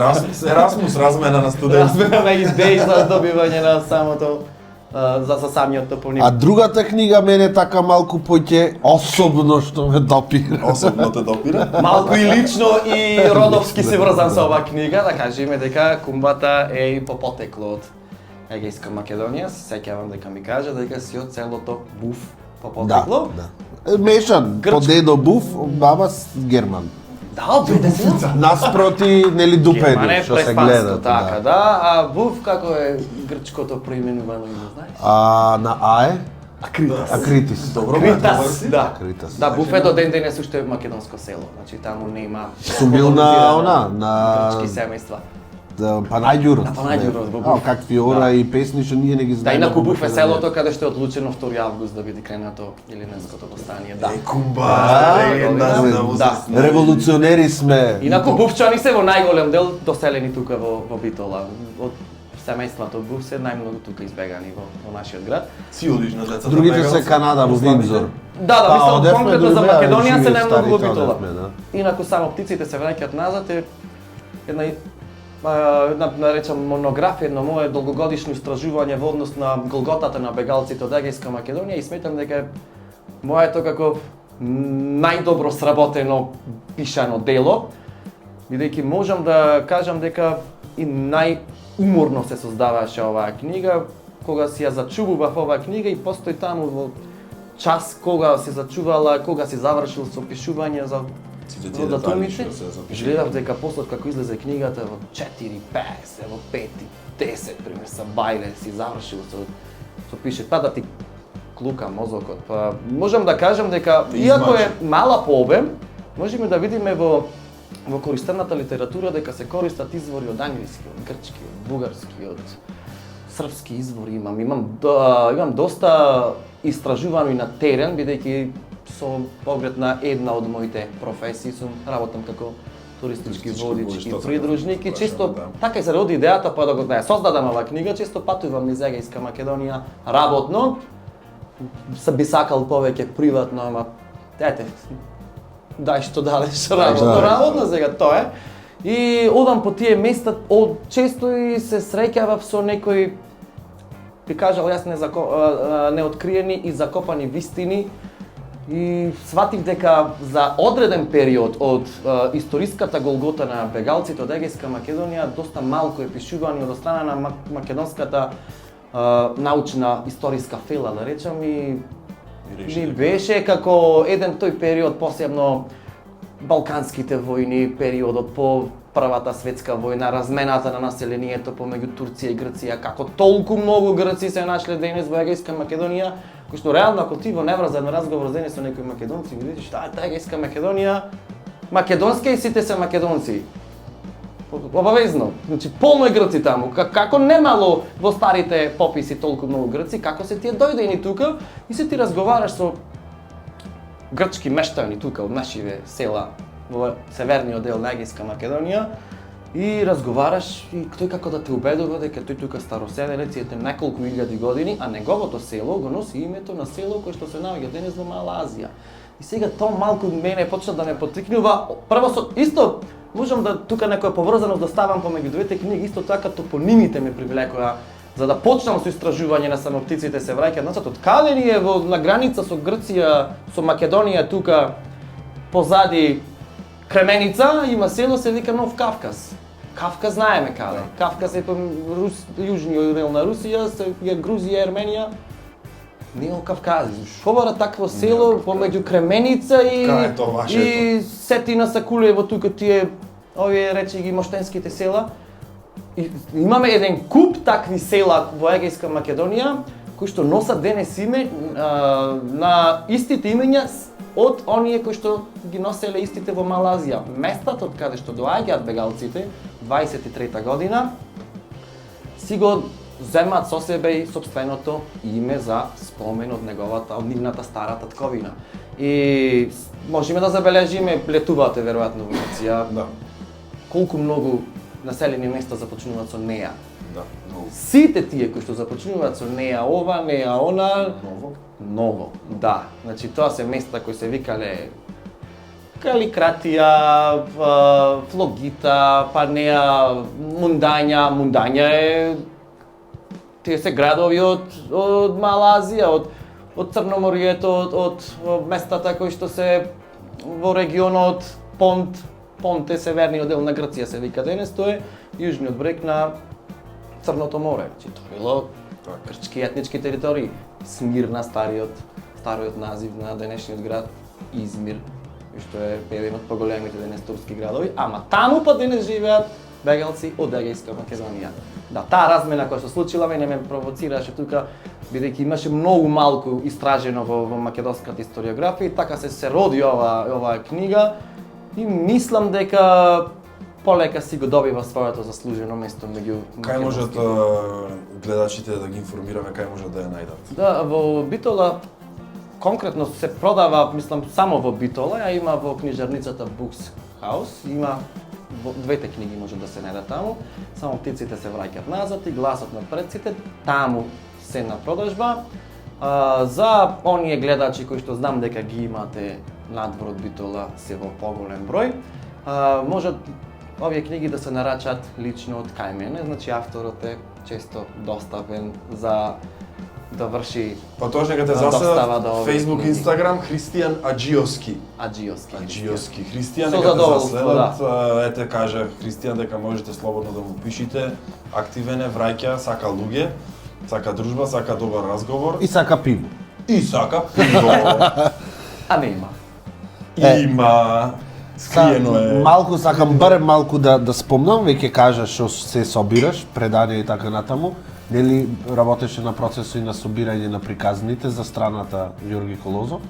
Ерасмус размена на студенти. Размена на идеи за добивање на самото за самиот топоним. А другата книга мене така малку поќе особено што ме допира. Особено те допира. Малку и лично и родовски се врзан со оваа книга, да кажеме дека кумбата е и по потекло од Егејска Македонија. Се сеќавам дека ми кажа дека си од селото Буф по потекло. Да. Мешан, по дедо Буф, баба с Герман. Да, биде се. Наспроти, нели Герман Дупени, е што се преспанско, гледат. така, да. А Буф како е грчкото преименувано име, знаеш? А на Ае? Акритас. Акритис. Добро, Критас, да. Критас. Да, Буф е до ден денес уште македонско село. Значи таму не има Сум бил на она, на грчки семејства. Панаѓурот. На Панаѓурот, во Буф. Какви ора и песни што ние не ги Да, знаеме. инаку во Буф е Македонија. селото каде што е одлучено 2 август да биде кренато Илиненското востание. Да. Кумба, Да, легендарна да. возрастна. Револуционери сме. Инаку Буфчани се во најголем дел доселени тука во Битола. Од семејството Буф се најмногу тука избегани во нашиот град. Си одиш на децата. Другите се Канада во Виндзор. Да, Па, мислам одевме конкретно до за Либеја, Македонија се живеев најмногу во старите, Битола. одевме, да. Инаку само птиците се враќаат назад е една наречам монографија, едно мое долгогодишно истражување во однос на голготата на бегалците од Егејска Македонија и сметам дека е моето како најдобро сработено пишано дело, бидејќи можам да кажам дека и најуморно се создаваше оваа книга, кога си ја зачувував оваа книга и постои таму во час кога си зачувала, кога си завршил со пишување за Сите тие во детали датумите. што се запишува. Гледав дека после како излезе книгата во 4:50, во 5:10 пример са бајле си завршил со пише па да ти клука мозокот. Па можам да кажам дека иако е мала по обем, можеме да видиме во користената литература дека се користат извори од англиски, од грчки, од бугарски, од српски извори имам доста истражувано и на терен, бидејќи со поглед на една од моите професии сум работам како туристички водич и придружник и често така и се роди идејата па да го создадам оваа книга, често патувам низ Егејска Македонија работно. Би сакал повеќе приватно, ама ете, дај што дадеш работно сега тоа е. И одам по тие места, често и се среќавав со некои, би кажал јас, неоткриени и закопани вистини. И сватив дека за одреден период од историската голгота на бегалците од Егејска Македонија доста малку е пишувано од страна на македонската научна историска фела, да речам, и беше како еден тој период, посебно Балканските војни, периодот по Првата светска војна, размената на населението помеѓу Турција и Грција, како толку многу грци се нашле денес во Егејска Македонија, кој што реално ако ти во неврзан разговор денес со некои македонци, ги видиш таа Егејска Македонија, македонски и сите се македонци. Обавезно, значи полно е грци таму. Како немало во старите пописи толку многу грци, како се тие дојдени тука и се ти разговараш со грчки мештани тука од нашиве села во северниот дел на Егејска Македонија и разговараш и тој како да те убедува дека тој тука староседелец и ете неколку илјади години, а неговото село го носи името на село кое што се наоѓа денес во Мала Азија. И сега тоа малку мене почна да ме поттикнува, прво со исто можам да тука некоја поврзаност да ставам помеѓу двете книги, исто така топонимите ме привлекоа за да почнам со истражување на самоптиците се враќаат назад. Од каде ни е на граница со Грција, со Македонија тука позади Кременица има село се вика Нов Кавказ. Кавказ знаеме каде. Кавказ е јужниот дел на Русија, се Грузија, Ерменија. Неокавкази. Шо такво село помеѓу Кременица и Сетина Сакулево тука тие овие речи ги моштенските села. И имаме еден куп такви села во Егејска Македонија кои што носат денес име на истите имења од оние кои што ги носеле истите во Малазија. Местата од каде што доаѓаат бегалците 23-та година си го земат со себе и сопственото име за спомен од нивната стара татковина. И можеме да забележиме, летувате веројатно во Грција. Да. Колку многу населени места започнуваат со неа. Да, многу. Сите тие кои што започнуваат со неа ова, неа она, ново. Да. Значи тоа се места кои се викале Каликратија, Флогита, па неа Мундања. Мундања е тие се градови од Малазија, од Црноморието, од местата кои што се во регионот Понт е северниот дел на Грција се вика денес, тоа е јужниот брег на Црното море. Значи тоа било грчки етнички територии. Смирна, стариот назив на денешниот град Измир, што е еден од поголемите денес турски градови, ама таму па денес живеат бегалци од Егејска Македонија. Да, таа размена која се случила мене ме провоцираше тука, бидејќи имаше многу малку истражено во македонската историографија и така се роди оваа книга и мислам дека полека си го добива своето заслужено место меѓу Кај можат гледачите да ги информираме, кај можат да ја најдат? Да, во Битола конкретно се продава, мислам, само во Битола, а има во книжарницата Books House, има двете книги може да се најдат таму, само птиците се враќаат назад и гласот на предците, таму се на продажба. За оние гледачи кои што знам дека ги имате надвор од Битола се во поголем број, можат овие книги да се нарачат лично од кај мене, значи авторот е често достапен за да врши Па тоа нека те заседат Facebook, Instagram Христијан Аџиоски. Аџиоски. Христијан Со нека те задоволство, заследат. Ете каже Христијан дека можете слободно да му пишете. Активен е, враќа, сака луѓе, сака дружба, сака добар разговор И сака пиво. и сака пиво. А не има. Има. Скриено е. Малку сакам барем малку да спомнам, веќе кажаш што се собираш, предание и така натаму. Нели работеше на процесот и на собирање на приказните за страната Ѓорги Колозов?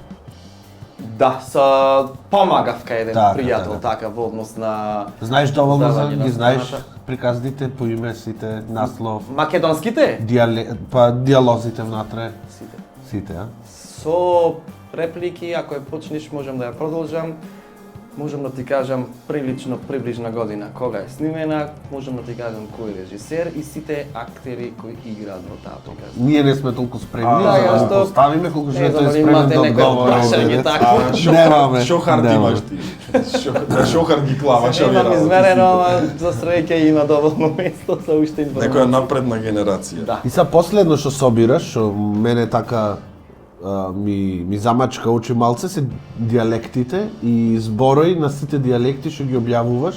Да, помагав кај еден пријател така во однос на Знаеш доволно за издавање на ги знаеш страната. приказните по име сите, наслов, Македонските? диалозите внатре, сите, а? Со реплики, ако ја почнеш можам да ја продолжам. Можам да ти кажам прилично приближна година кога е снимена, можам да ти кажам кој е режисер и сите актери кои играат во таа приказна. Ние не сме толку спремни, Да, за да јас го поставиме колку што е спремен имате да некој одговори. прашање такво. Немаме. Шохар ти имаш ти. Шохар ги клаваш овие Немам работи. измерено, ама за среќа има доволно место за уште информација. Некоја напредна генерација. Да. И са последно што собираш, што мене така ми замачка очи малце, се диалектите и зборои на сите диалекти што ги објавуваш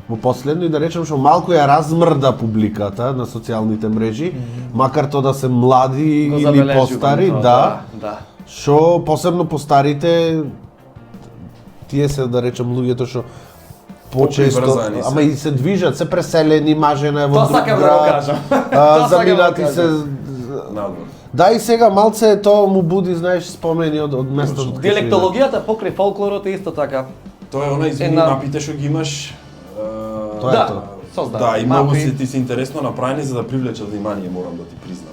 во последно и да речем што малку ја размрда публиката на социјалните мрежи, макар тоа да се млади Го или забележувам постари, тоа, да. Што посебно постарите тие се да речем луѓето што почесто, Поприврзани се. ама и се движат, се преселени, мажена е во Тоа друг сакам да го град. кажам. Тоа сакам да го Заминати кажам. се. Надвор. Да, и сега малце тоа му буди, знаеш, спомени од местото. Диалектологијата покрај фолклорот е исто така. Тоа е она извини Една- мапите што ги имаш. Тоа е Да, тоа. создаден. Да, и многу Мапи. ти се интересно направени за да привлечат внимание, морам да ти признам.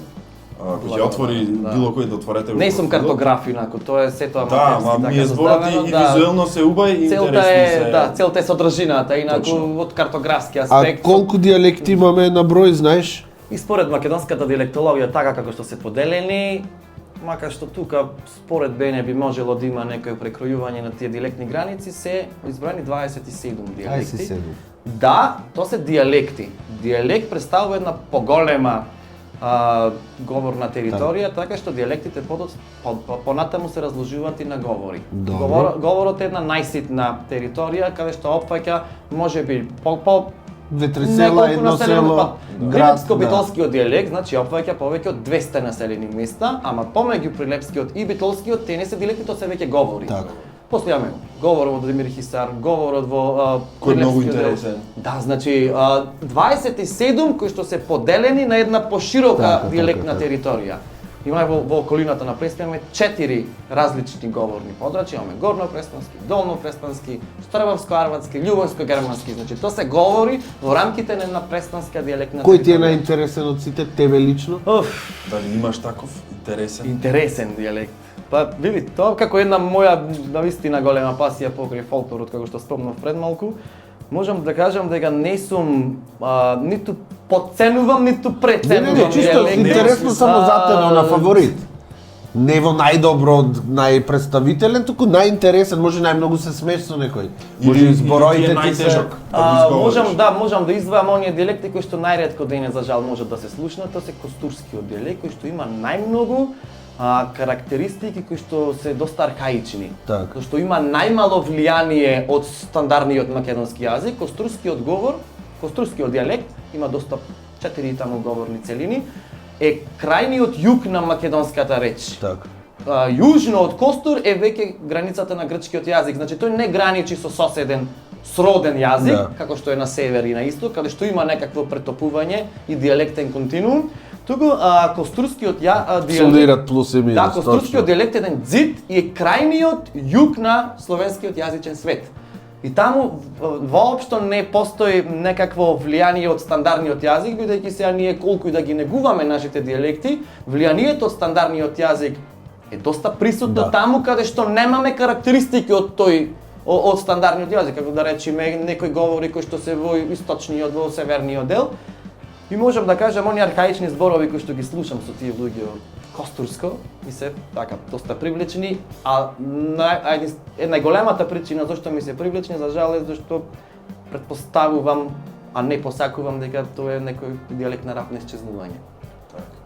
Ако ќе Благодарам, отвори да. било кој да отворете го Не сум профилот. картограф инаку, тоа е сето Да, аматерски ма ми така е зборот создадено, и да. визуелно се убај и Целта интересни е, се. да, целта е содржината, инаку Точно. од картографски А аспект. колку диалекти имаме на број, знаеш? И според македонската диалектологија, така како што се поделени, макар што тука според мене би можело да има некој прекројување на тие диалектни граници, се избрани 27 диалекти. 27. Да, тоа се диалекти. Диалект представува една поголема говорна територија, така што диалектите понатаму се разложуваат и на говори. Добро. Говорот е една најситна територија каде што опфаќа можеби Две-три села, едно село, град. Прилепско-битолскиот диалект, значи опфаќа повеќе од 200 населени места, ама помеѓу Прилепскиот и Битолскиот те не се диалекти, тоа се веќе говори. Така. После имаме говорот во Демир Хисар, говорот во Кој е многу Прилепскиот дел. интересен. Да, значи 27 кои што се поделени на една поширока Така, диалектна така. територија. Имаме во околината на Преспа имаме 4 различни говорни подрачја, имаме горно-преспански, долно-преспански, стрбовско-арватски, љубовско-германски. Значи тоа се говори во рамките на една преспанска диалектна Кој ти е територија. најинтересен од сите, тебе лично? Дали имаш таков интересен? Интересен диалект. Па, види, тоа како една моја навистина голема пасија покрај фолклорот, како што спомнав пред малку, можам да кажам дека не сум ниту подценувам, ниту преценувам чисто диалекти. интересно само за тебе на фаворит. Не во најдобро, најпредставителен, туку најинтересен, може најмногу се смееш со некој. Може Или збороите ти е ти се... најтежок да го изговориш? Можам да издвоам оние диалекти кои што најретко денес за жал можат да се слушнат, тоа се костурскиот диалект кој што има најмногу карактеристики кои што се доста архаични. Так. Кој што има најмало влијание од стандардниот македонски јазик, костурскиот говор, костурскиот диалект има доста 4 таму говорни целини, е крајниот југ на македонската реч. Така. Јужно од Костур е веќе границата на грчкиот јазик, значи тој не граничи со соседен сроден јазик, Да. како што е на север и на исток, каде што има некакво претопување и диалектен континуум, туку костурскиот диалект Солират плюс и минус. да, костурскиот точно. диалект е еден ѕид и е крајниот југ на словенскиот јазичен свет. И таму воопшто не постои некакво влијание од стандардниот јазик, бидејќи сега ние колку и да ги негуваме нашите диалекти, влијанието од стандардниот јазик е доста присутно Да. таму каде што немаме карактеристики од тој од стандардниот јазик, како да речеме некои говори кои што се во источниот, во северниот дел. И можам да кажам оние архаични зборови кои што ги слушам со тие луѓе од Костурско ми се така доста привлечени, а најголемата причина зашто ми се привлечени за жал е зашто претпоставувам, а не посакувам дека тоа е некој диалект на рап на исчезнување.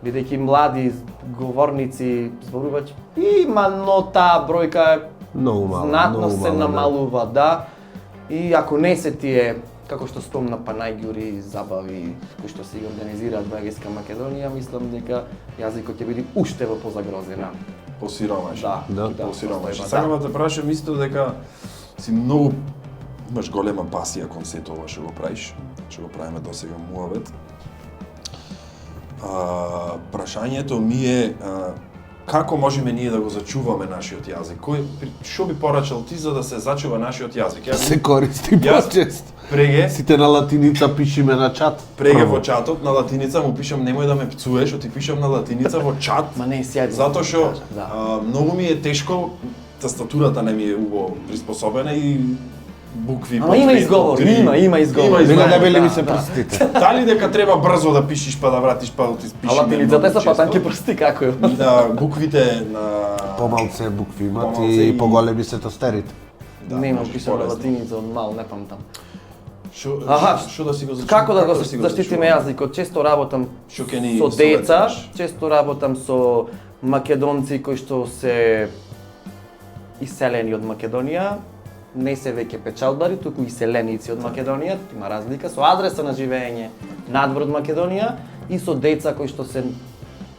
Бидејќи млади говорници, зборувачи има, но таа бројка е Многу мало, знатно многу се мало, да. намалува, да. И ако не се тие, како што спомна, па најѓури забави кои што се организираат во Егејска Македонија, мислам дека јазикот ќе биде уште во позагрозена. Посиромаш. Да. Посиромаш. постојба, Сакам да те прашам исто дека си многу имаш голема пасија кон сето ова што го правиш, што го правиме досега муавет. Прашањето ми е како можеме ние да го зачуваме нашиот јазик? Што би порачал ти за да се зачува нашиот јазик? Се користи Јас почест. преге Сите на латиница пишиме на чат. Преге во чатот на латиница му пишам немој да ме пцуеш, што ти пишам на латиница во чат. Ма не сјади. Затоа што да. многу ми е тешко, тастатурата не ми е убаво приспособена и букви. Ама има изговор, има изговор. Вели да бели ми да, се да. прстите. Дали дека треба брзо да пишеш па да вратиш па ти А пишеш. латиницата се па танки прсти како е. Да, буквите на Помалце букви имат Помалце и и- поголеми се тастерите. Да, Не имам можеш пишано полесно. латиница од мал, не памтам. Што што да си го зачуваш? Како да го заштитиме јазикот? Често работам Што ќе ни со деца, советуваш? често работам со македонци кои што се иселени од Македонија, не се веќе печалбари, туку иселеници од Македонија, има разлика со адреса на живење надвор од Македонија и со деца кои што се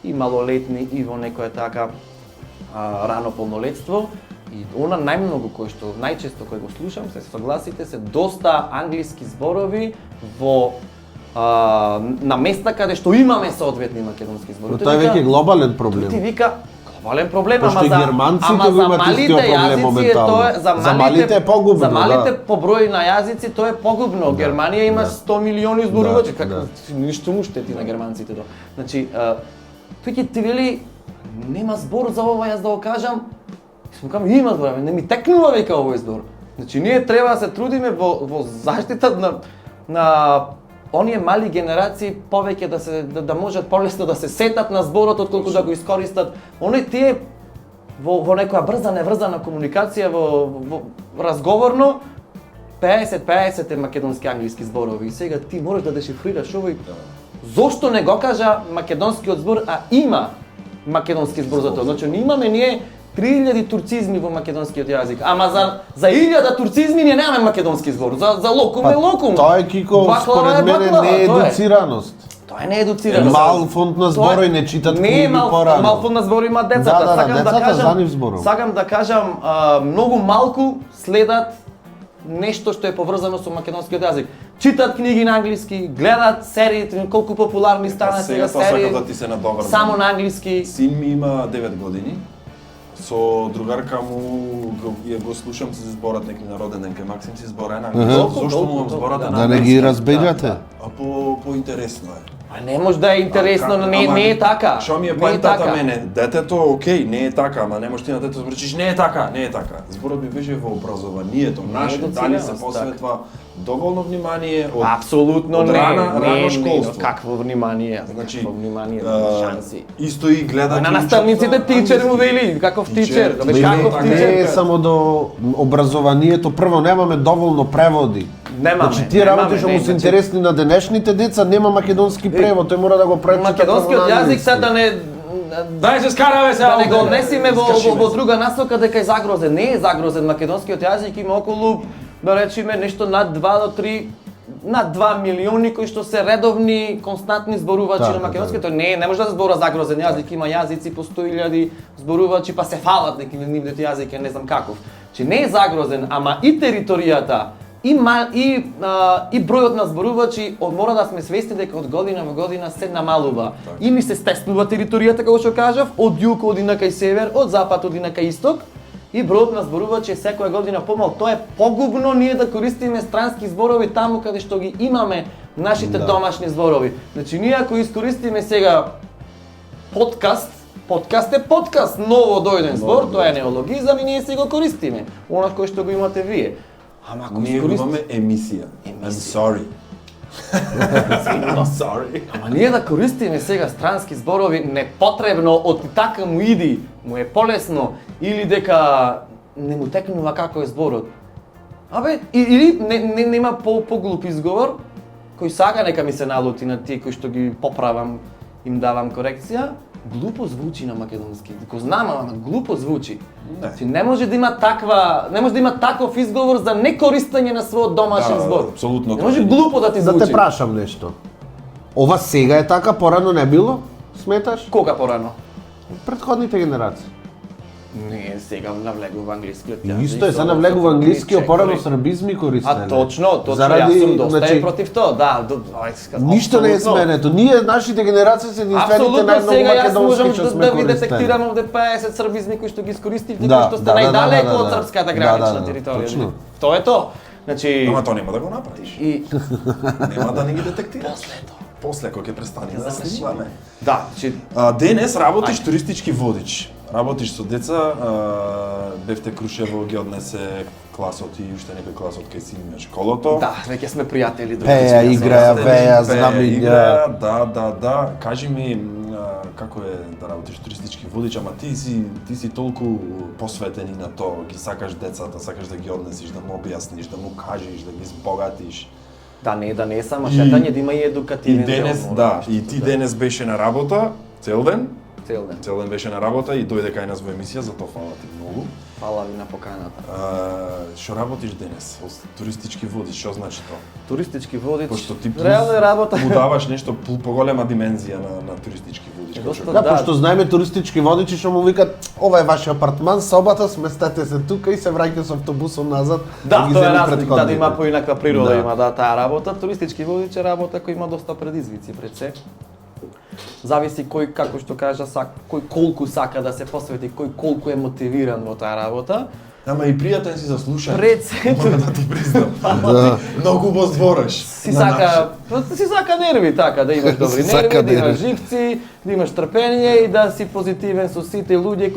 и малолетни и во некое така рано полнолетство. И она најмногу кој што најчесто кој го слушам, се согласите, се доста англиски зборови во на места каде што имаме соодветни македонски зборови. Но тоа е веќе глобален Ти проблем. вика глобален проблем, Пошто ама и за германците ама го за имат малите истиот проблем јазици моментално. тоа е За малите е погубно, За малите да. по број на јазици тоа е погубно. Германија има да. 100 милиони зборувачи, Да, како да. ништо му штети на германците тоа. Значи, тој ќе ти вели нема збор за ова, јас да го кажам. Сум кажам има збор, не ми текнува века овој збор. Значи ние треба да се трудиме во заштита на оние мали генерации повеќе да можат полесно да се сетат на зборот отколку да го искористат. Тие во некоја брза неврзана комуникација во разговорно 50-50 е македонски англиски зборови и сега ти можеш да дешифрираш овој. Зошто не го кажа македонскиот збор, а има македонски збор за тоа? Значи ние 3000 турцизми во македонскиот јазик, ама за 1000 турцизми ние немаме македонски збор. За локум е локум. Тоа е Кико, според мене не е едуцираност. Тоа е неедуцираност. Мал фонд на зборови не читат книги порано. Мал фонд на зборови има децата. Децата за нив зборува. Сакам да кажам, многу малку следат нешто што е поврзано со македонскиот јазик. Читат книги на англиски, гледат серии, колку популарни стана сега серии. Сакам да ти се надоврзам. Само на англиски. Син ми има 9 години. Со другарка му го слушам се зборат некој народен ден, кај Максим си збора на англиски. Зошто му вам зборате на англиски? Да не ги разбегате. А поинтересно е. А не може да е интересно, не е така. Што ми е поентата мене? Детето, окей, не е така, ама не можеш ти на детето да речиш не е така. Зборот ми беше во образованието наше, дали се посветва доволно внимание од апсолутно рано школство. Какво внимание? Значи, какво внимание, шанси. Исто и гледа на наставниците тичер му вели, каков тичер, не е само до образованието, прво немаме доволно преводи. Значи тие работи што му се интересни на денешните деца, нема македонски превод, тој мора да го прочита. Македонскиот јазик се да не дај се скараме се, да не го однесиме во друга насока дека е загрозен. Не е загрозен, македонскиот јазик има околу, да речеме, нешто над 2 до 3 над 2 милиони кои што се редовни, константни зборувачи на македонски. Тоа не може да се зборува загрозен јазик, има јазици по 100.000 зборувачи, па се фалат нивниот јазик е не знам каков. Че не е загрозен, ама и територијата и бројот на зборувачи мора да сме свесни дека од година во година се намалува. И ми се стеснува територијата, како што кажав, од југ одина кај север, од запад одина кај исток. И бројот на зборувачи е секоја година помал. Тоа е погубно ние да користиме странски зборови таму каде што ги имаме нашите домашни зборови. Значи ние ако искористиме сега подкаст е подкаст, ново дојден збор, тоа е неологизам и ние си го користиме. Она кој што го имате вие. Ама ако ние имаме емисија. I'm sorry. I'm sorry. Ама ние да користиме сега странски зборови непотребно, од така му иди, му е полесно, или дека не му текнува како е зборот. Или нема поглуп изговор, кој сака нека ми се налути на тие кои што ги поправам, им давам корекција, глупо звучи на македонски. Го знам, ама глупо звучи. Не може да има таков изговор за некористење на својот домашен збор. Апсолутно. Не може глупо да ти звучи. Да те прашам нешто. Ова сега е така, порано не било? Сметаш? Кога порано? Предходните генерации. Не, сега навлегува англискиот јазик. Исто е, се навлегува англиски, порано србизми користеле. Точно, јас сум доста против тоа, да. Ништо не е сменето. Ние, нашите генерации се единствените најмногу македонски што сме користеле. Да ви детектирам овде 50 србизми кои што ги искористивте, кои што сте најдалеку од српската гранична територија. Тоа е тоа. Значи, ама тоа нема да го направиш. Нема да не ги детектираш. После кога ќе престане да снимаме. Да, значи денес работиш туристички водич. Работиш со деца, Бевте Крушево ги однесе класот и уште некој клас од кај си име школото. Да, веќе сме пријатели. Пеја, играја, знамиња. Да. Кажи ми, како е да работиш туристички водич, ама ти си толку посветен и на тоа, ги сакаш децата, сакаш да ги однесиш, да му објасниш, да му кажеш, да ги збогатиш. Да не е само шетање, да има и едукативен дел. И денес, и ти денес беше на работа, цел ден. Цел ден беше на работа и дојде кај нас во емисија, затоа фала ти многу. Фала ви на поканата. Што работиш денес? Туристички водич, што значи тоа? Туристички водич. Пошто ти реално е работа. Му даваш нешто поголема димензија на туристички водич. Да, пошто знаеме туристички водичи што му викат ова е вашиот апартман, собата, сместете се тука и се враќате со автобусом назад. Да, тоа е разлика, да има поинаква природа, има таа работа. Туристички водич е работа која има доста предизвици пред се. Зависи кој, како што кажа, кој колку сака да се посвети, кој колку е мотивиран во таа работа. Ама и пријатен си за слушање. Пред сето. Морам да ти признам. Да. Многу убаво збориш. Си сака нерви така, да имаш добри Си сака нерви, да имаш нерви. живци, да имаш трпение и да си позитивен со сите луѓе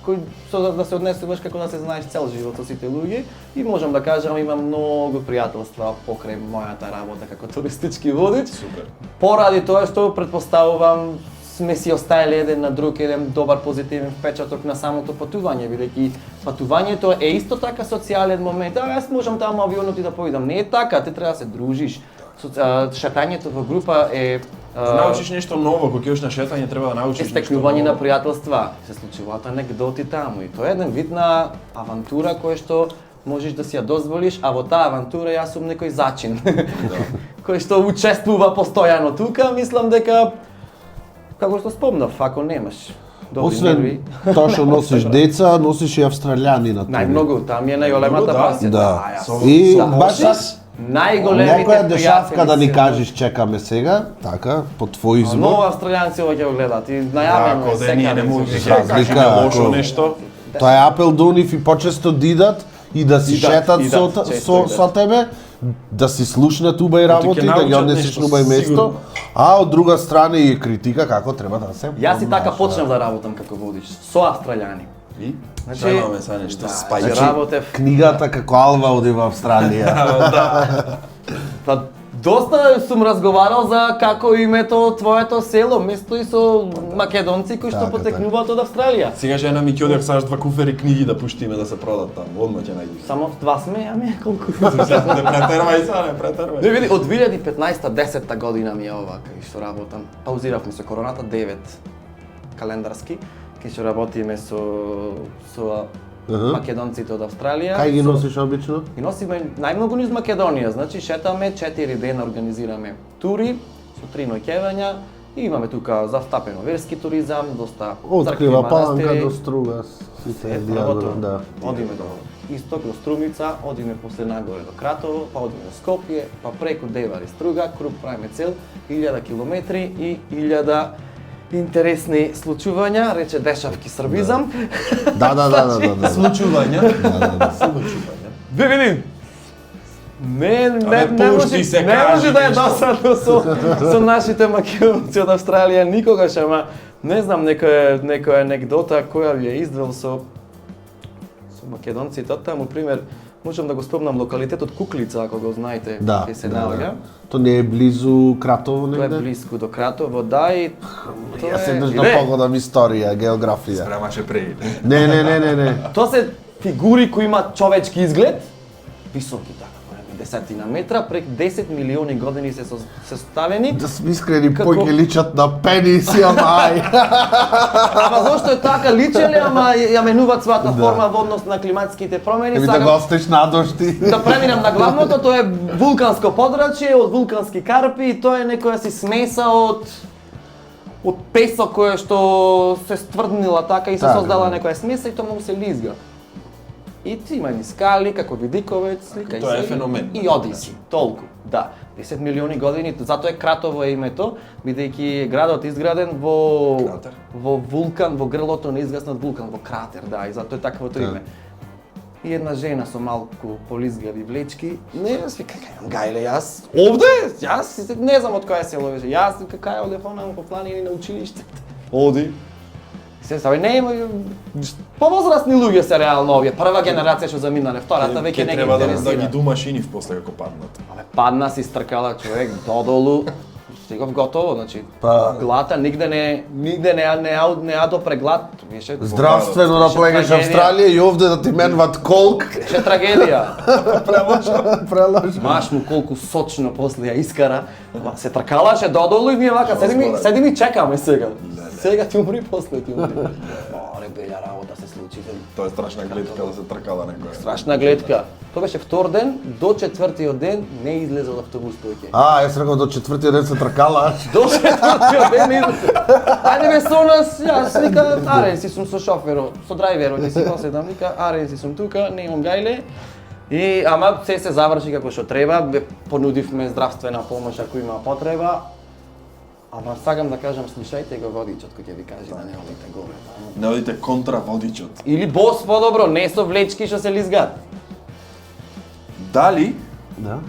кои да се однесуваш како да се знаеш цел живот со сите луѓе и можам да кажам имам многу пријателства покрај мојата работа како туристички водич. Супер. Поради тоа што претпоставувам сме си оставили еден на друг еден добар позитивен впечаток на самото патување, бидејќи патувањето е исто така социјален момент. Јас можам таму авионот и да поидам. Не е така, ти треба да се дружиш. Шетањето во група е Да научиш нешто ново, кога ќе на шетање треба да научиш нешто стекнување на ново. пријателства. Се случуваат анегдоти таму и тоа е еден вид на авантура која што можеш да си ја дозволиш, а во таа авантура јас сум некој зачин. Кој што учествува постојано тука, мислам дека како што спомнав, ако немаш добри нерви, Освен тоа што носиш деца, носиш и австралијани на тури. најмногу там е најголемата Да, пасија. да. јас И да. баш Носиш најголемите Некоја дешавка да ни пријатели кажеш чекаме сега, така, по твој избор. Многу австралијанци ќе го гледат и најавено Ако да ние не можеш секаде. да кажеме Разлика, лошо ако- нешто, Тоа е апел до нив и почесто дидат и да си Идат, шетат идат, често со идат. со тебе, да си слушнат убави ќе работи, да ги научат однесеш нешто, на убави место, сигурно. а од друга страна и критика како треба да се Јас и така понаша. почнав да работам како водич со австралијани. и Значи- што имаме сега нешто спајче. Значи, работев. Книгата како Алва оди во Австралија. Па доста сум разговарал за како името твоето село, место и со македонци кои што Така, потекнуваат од Австралија. Сега жена ми ќе одев саш 2 куфери книги да пуштиме да се продат таму, одма ќе најдиш. Само два сме, ами колку. Не претервај сега, не претервај. Не види, од 2015-та 10-та година ми е ова кај што работам. Паузиравме со короната 9 календарски, кај што работиме со македонците од Австралија. Кај ги со- носиш обично? И носиме најмногу низ Македонија, значи шетаме 4 дена организираме тури со 3 ноќевања и имаме тука застапено верски туризам, доста Од цркви, Крива Паланка манастири. до Стругас. Сите Работувам. да. Одиме до исток, до Струмица, одиме после нагоре до Кратово, па одиме до Скопје, па преку Девари, Струга, круг правиме цел 1000 километри и 1000 интересни случувања, рече дешавки србизам. Да. Случувања. Да. Случувања. Ви видим. Не пушти може, се, не кажи може да е нешто. досадно со нашите македонци од Австралија никогаш, ама не знам некоја анегдота која ви е издвел со македонците. Таму пример можам да го спомнам локалитетот Куклица, ако го знаете, Да. кај се наоѓа. То не е близу Кратово Тоа е негде? блиску до Кратово, да, и тоа Јас еднаш да Иле, погодам историја, географија. Спремаше преди. Не. Тоа се фигури кои имаат човечки изглед, високи така, поред 10 метра, прек 10 милиони години се составени. Да сме искрени, Како- поќе личат на пениси, ама ај. Ама зошто е така личеле, ама ја менуваат својата форма во однос на климатските промени. Еби да Сакам го остеш надошти. да преминам на главното, тоа е вулканско подрачје од вулкански карпи и тоа е некоја си смеса од песок која што се стврднила така и се Така, создала да. некоја смеса и тоа многу се лизга. И ти има ни скали, како видиковец, и Тоа е феномен. И оди си, толку, да. 10 милиони години, затоа е Кратово е името, бидејќи градот изграден во Кратер. во вулкан, во грлото на изгаснат вулкан, во кратер, да, и затоа е таквото Да. име. И една жена со малку полизгави влечки, не, јас вика, кај имам гајле, јас, овде, јас не знам од која село беше, јас вика, кај одев онаму по планини на училиште. Оди. И се стави, не има, повозрастни луѓе се реално овие, прва генерација што заминале, втората веќе не ги треба да ги интересира. думаш и нив после како паднат. Абе, падна си стркала човек додолу, стигов готово, значи Па- глата нигде не ја допре глад, беше Здравствено да Беше плегаш трагедија. Австралија и овде да ти менват колк. беше трагедија. Преложа. Маш му колку сочно после ја искара, ама се тркалаше додолу и ние вака седи ми чекаме сега. Сега ти умри после ти умри. Море белја работа се случи. Тоа е страшна гледка да се тркала некоја. Страшна гледка. Тоа беше втор ден, до четвртиот ден не излезе од автобус тој. Јас реков до четвртиот ден се тркала. До четвртиот ден не излезе. Ајде бе со нас, јас вика, арен си сум со шоферот, со драјверот, не си поседам, вика, арен си сум тука, не имам гајле. И ама се заврши како што треба, понудивме здравствена помош ако има потреба. Ама сакам да кажам, слушајте го водичот кој ќе ви каже да не одите горе. Не одите контра водичот. Или бос подобро, не со влечки што се лизгаат. Дали Да?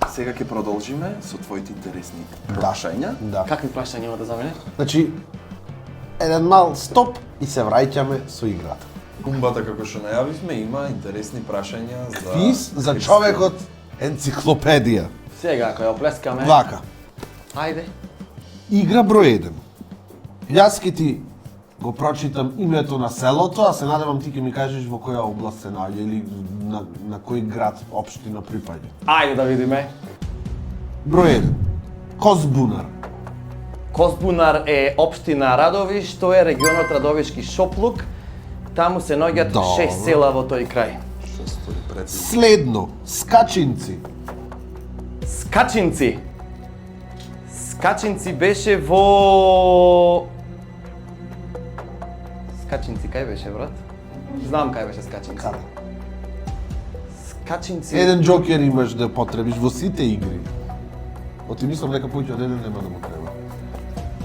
сега ќе продолжиме со твоите интересни прашања? Да. Какви прашања имате за мене? Значи, еден мал стоп и се враќаме со играта. Умбата, како што најавивме, има интересни прашања за... Квиз за човекот енциклопедија. Сега, ако ја оплескаме... Вака. Ајде. Игра број 1. Јас ќе ти го прочитам името на селото, а се надевам ти ќе ми кажеш во која област се наоѓа или на кој град, општина припаѓа. Ајде да видиме. Број 1. Козбунар. Козбунар е општина Радовиш, тоа е регионот Радовишки Шоплук. Таму се наоѓаат Добро. 6 села во тој крај. Што стори прецизно? Следно, Скачинци. Скачинци. Скачинци беше во... Скачинци кај беше, брат? Знам кај беше Скачинци. Каде? Скачинци... Еден джокер имаш да потребиш во сите игри. Оти мислам дека поќе од еден нема да му треба.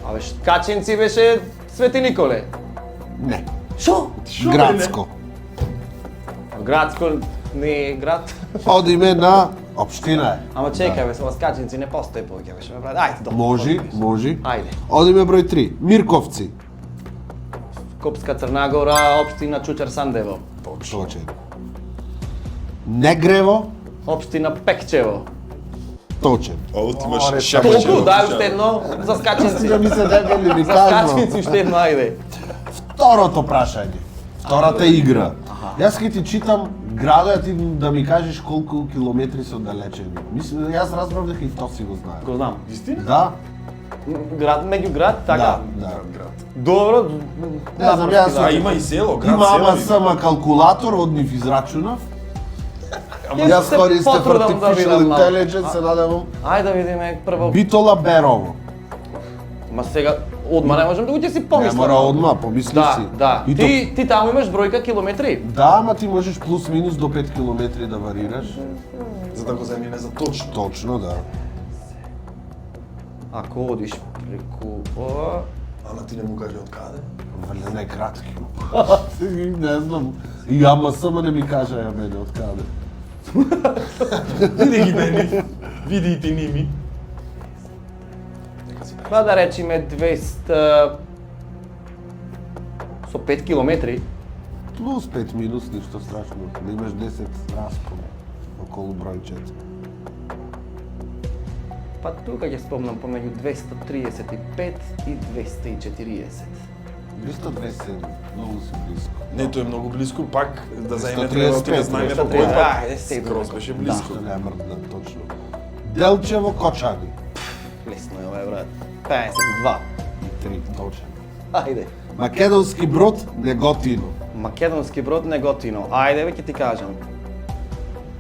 Абе, Скачинци беше Свети Николе. Не. Шо? Градско. Градско не е град. Одиме на општина е. Ама чекај бе, со Скачинци не постои повеќе беше, брат. Ајде, добро. Можи, можи. Ајде. Одиме број 3. Мирковци. Копска Црнагора, општина Чучар Сандево. Точно. Негрево. Општина Пекчево. Точен. Ово ти имаш Оре, шапче. Толку, дај уште едно за Скачинци. Да ми се дебели ми За кажува. Скачинци уште едно, ајде. Второто прашање. Втората игра. Јас ќе ти читам градот, а ти да ми кажеш колку километри се оддалечени. Мислам, јас разбрав дека и то си го знае. Го знам. Истина? Да? Град, меѓу град, така? Да. Град. Добро. Не знам, јас А има и село, град, Има село. ама калкулатор од нив израчунав. Ќе Јас се користев потрудам да Artificial видам малку. Intelligence, се надевам. Ајде да видиме прво. Битола Берово. Ма сега одма не можам да ќе си Не помислам. мора одма, помисли Да, си. да. И Ти таму имаш бројка километри. Да, ама ти можеш плюс минус до 5 километри да варираш. За да го земиме за точно. Точно, да. Ако одиш преку ова, Ама ти не му кажи од каде? Вале не кратки. Не знам. И ама само не ми кажа ја мене од каде. Види ги мене. Види и ти ними. па да речеме 200 со 5 километри. Плюс 5 минус, ништо страшно. Да имаш 10 распон околу број 4. Па тука ќе спомнам помеѓу 235 и 240. 327, многу си близко. Не, тоа е многу близко, пак да заеме 135, треба да ти знаеме по 135. кој пат. Ајде, седно. Скроз беше близко. Што не мрдна, точно. Делчево Кочани. Лесно е ова, брат. 52. И 3, точен. Ајде. Македонски Брод, Неготино. Македонски Брод, Неготино. Ајде, веќе ти кажам.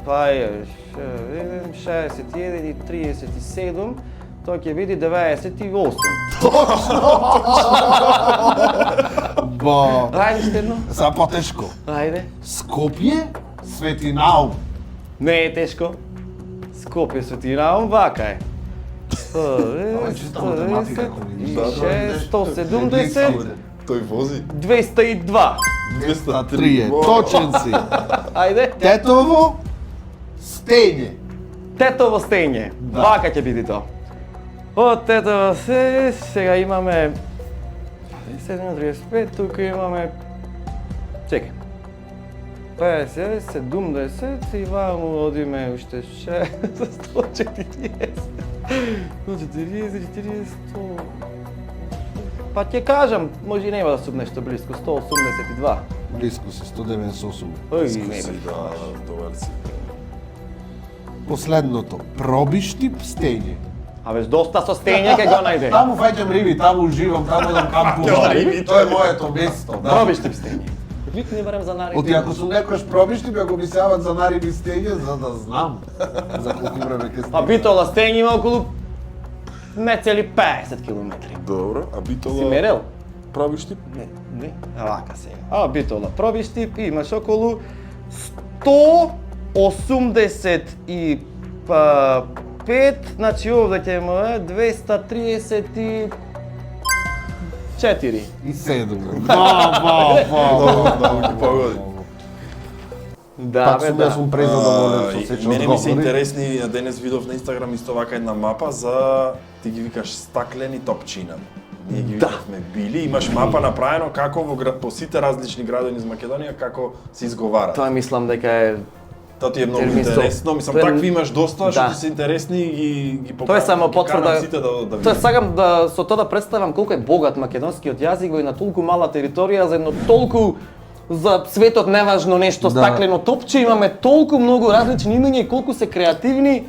Па е 61 и 37, тоа ќе биде 98. Бо, Ајде, ще едно. са потешко. Ајде. Скопје, Свети Наум. Не е тешко. Скопје Свети Раум, вака е. Ова чиста математика, кој видиш. 170, Тој вози 202. 203 е, точен си. Ајде. Тетово, Стење. Тетово стење. Вака ќе биде тоа. Од Тетово се, сега имаме 735, тука имаме... Чекай. 50, 70 и ваму одиме уште 6, 140, 140, 40, 100... Па ќе кажам, може и нема да сум нешто близко, 182. Близко си, 198. Ој, си не да добар си. Последното, Пробиштип, Стење. Абе, доста со стење ќе го најде. Таму фаќам риби, таму уживам, таму едам кампувам. Тоа е моето место. Да. Пробиш ти стење. Вик не барам за нари. Оти ако сум некојаш пробиштип, ако ми се јават за нариби Стење, за да знам за колку време ќе Па Битола стење има околу нецели 50 километри. Добро, а Битола... Си мерел? Правиш ти? Не, не, вака сега. А Битола пробиш ти имаш околу 180 и 5, значи овде ќе му е 234. И 7. Ба. Да ги погоди. Да, Пак бе, сум да. јас сум презадоволен со сече Мене ми се одговори. интересни, денес видов на Инстаграм исто вака една мапа за, ти ги викаш стаклени топчина. Ние ги викавме били, имаш мапа направено како во по сите различни градови из Македонија како се изговара. Тоа мислам дека е Тоа ти е многу термин со- интересно, мислам тоа е- такви имаш доста што Да. ти се интересни и ги Тоа е само ги канам потврда. сите да Тоа видат. сакам да со тоа да представам колку е богат македонскиот јазик во една толку мала територија за едно толку за светот неважно нешто Да. стаклено топче, имаме толку многу различни имиња и колку се креативни.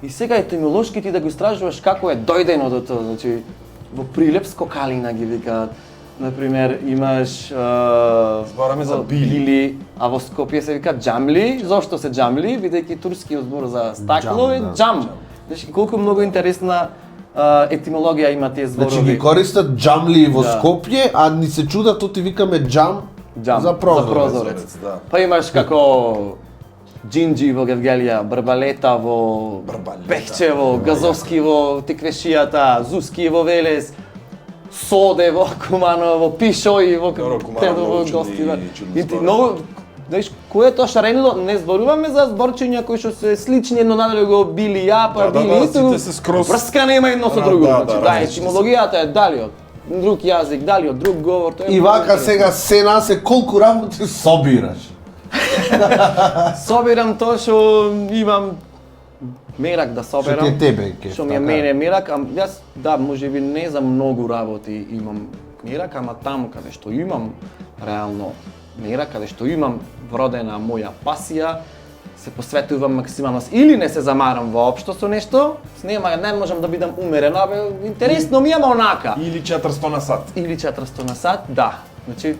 И сега етимолошки ти да го истражуваш како е дојдено до тоа, значи во Прилепско калина ги викаат. Например, имаш Збораме за во били. а во Скопје се вика џамли. Зошто се џамли? Бидејќи турскиот збор за стакло е Џам, да. џам. Значи колку многу интересна етимологија има тие зборови. Значи ги користат џамли во Да. Скопје, а ни се чудат тоа ти викаме џам Џам, за прозорец. Прозорец, да. Па имаш како Джинджи во Гевгелија, Брбалета во Брбалета. Пехчево, Газовски во Теквешијата, Зуски во Велес, Соде во Куманово, Пишој во Добро, Куманово Тедово, многу чудни- Гостивар. чудни И ти зборови. многу знаеш кој е тоа шаренило? Не зборуваме за зборчиња кои што се слични едно на друго, били ја, па Да, били сите се скроз- врска нема едно со Да, друго. да, Значи да, да, различни етимологијата е дали од друг јазик, дали од друг говор, тоа е И многу вака интересно. сега се насе колку работи собираш. Собирам тоа што имам мерак да Што соберам. ти е тебе ке. Што ми е мене мерак, јас да, можеби не за многу работи имам мерак, ама таму каде што имам реално мерак, каде што имам вродена моја пасија, се посветувам максимално или не се замарам воопшто со нешто, не можам да бидам умерен, абе интересно ми е онака. Или 400 на сат. Или 400 на сат, да. Значи,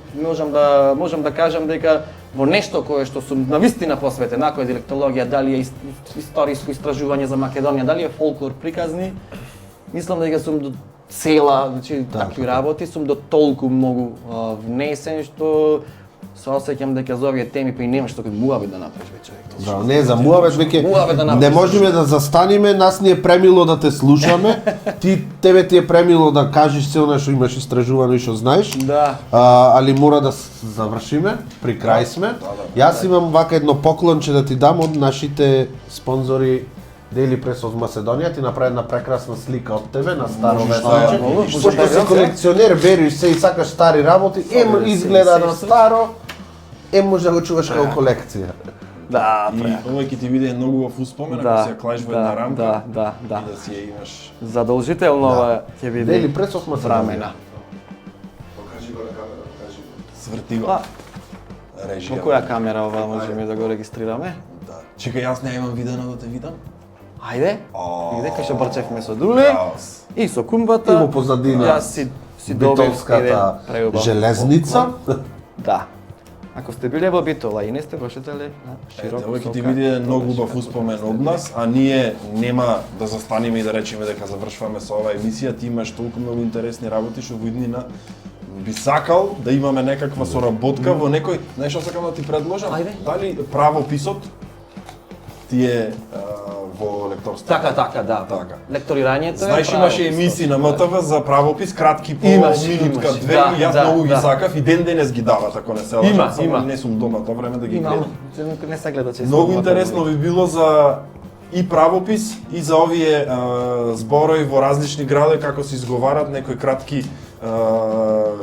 можам да кажам дека во нешто кое што сум навистина посветен, ако е диалектологија, дали е историско истражување за Македонија, дали е фолклор приказни, мислам дека сум до цела, значи такви работи, сум до толку многу внесен што се осеќам дека за овие теми па и нема што кој муавет да направиш веќе човек. Да, не за муавет веќе Муавет да не направиш. можеме да застанеме, нас ни е премило да те слушаме. Тебе ти е премило да кажеш се она што имаш истражувано и што знаеш. Да. Али мора да завршиме, при крај сме. Јас имам вака едно поклонче да ти дам од нашите спонзори Daily Press од Македонија, ти направи една прекрасна слика од тебе на старо Можеш весаче. да ја видиш. Пошто си колекционер, вериш се и сакаш стари работи, изгледа на старо, може да го чуваш како колекција. Да, И овој ќе ти биде многу во успомен, ако си ја клаеш во една рамка. Да. И да си ја имаш. Задолжително ова ќе биде Daily Press од врамена. Македонија. Покажи го на камера, покажи го. Сврти го. Па, Режија. во која камера ова можеме да го регистрираме? Да. Чекај, јас не имам видено да те видам. Ајде. О, Иде кај што брчевме со Дуле Хаос. и со кумбата. И во позадина Јас си добив Битолската еден преубав. железница. Да. Ако сте биле во Битола и не сте пошетале на Ете, широко овој ќе ти сока, биде многу тогаш убав како успомен да од нас, а ние нема да застанеме и да речеме дека завршуваме со оваа емисија. Ти имаш толку многу интересни работи што во иднина би сакал да имаме некаква соработка во некој, знаеш што сакам да ти предложам? Ајде. Дали правописот ти е во лекторство? Така, да. Така. Лекторирањето е Знаеш, право. имаше емисии на МТВ за правопис, кратки по Имаше, минутка, имаше. две, Да, и јас да, многу ги да. сакав и ден денес ги дават, ако не се лажам, Има, само има. не сум дома тоа време да ги Имам, гледам. не се гледа често. Многу интересно би било за и правопис и за овие зборови во различни градови како се изговарат, некои кратки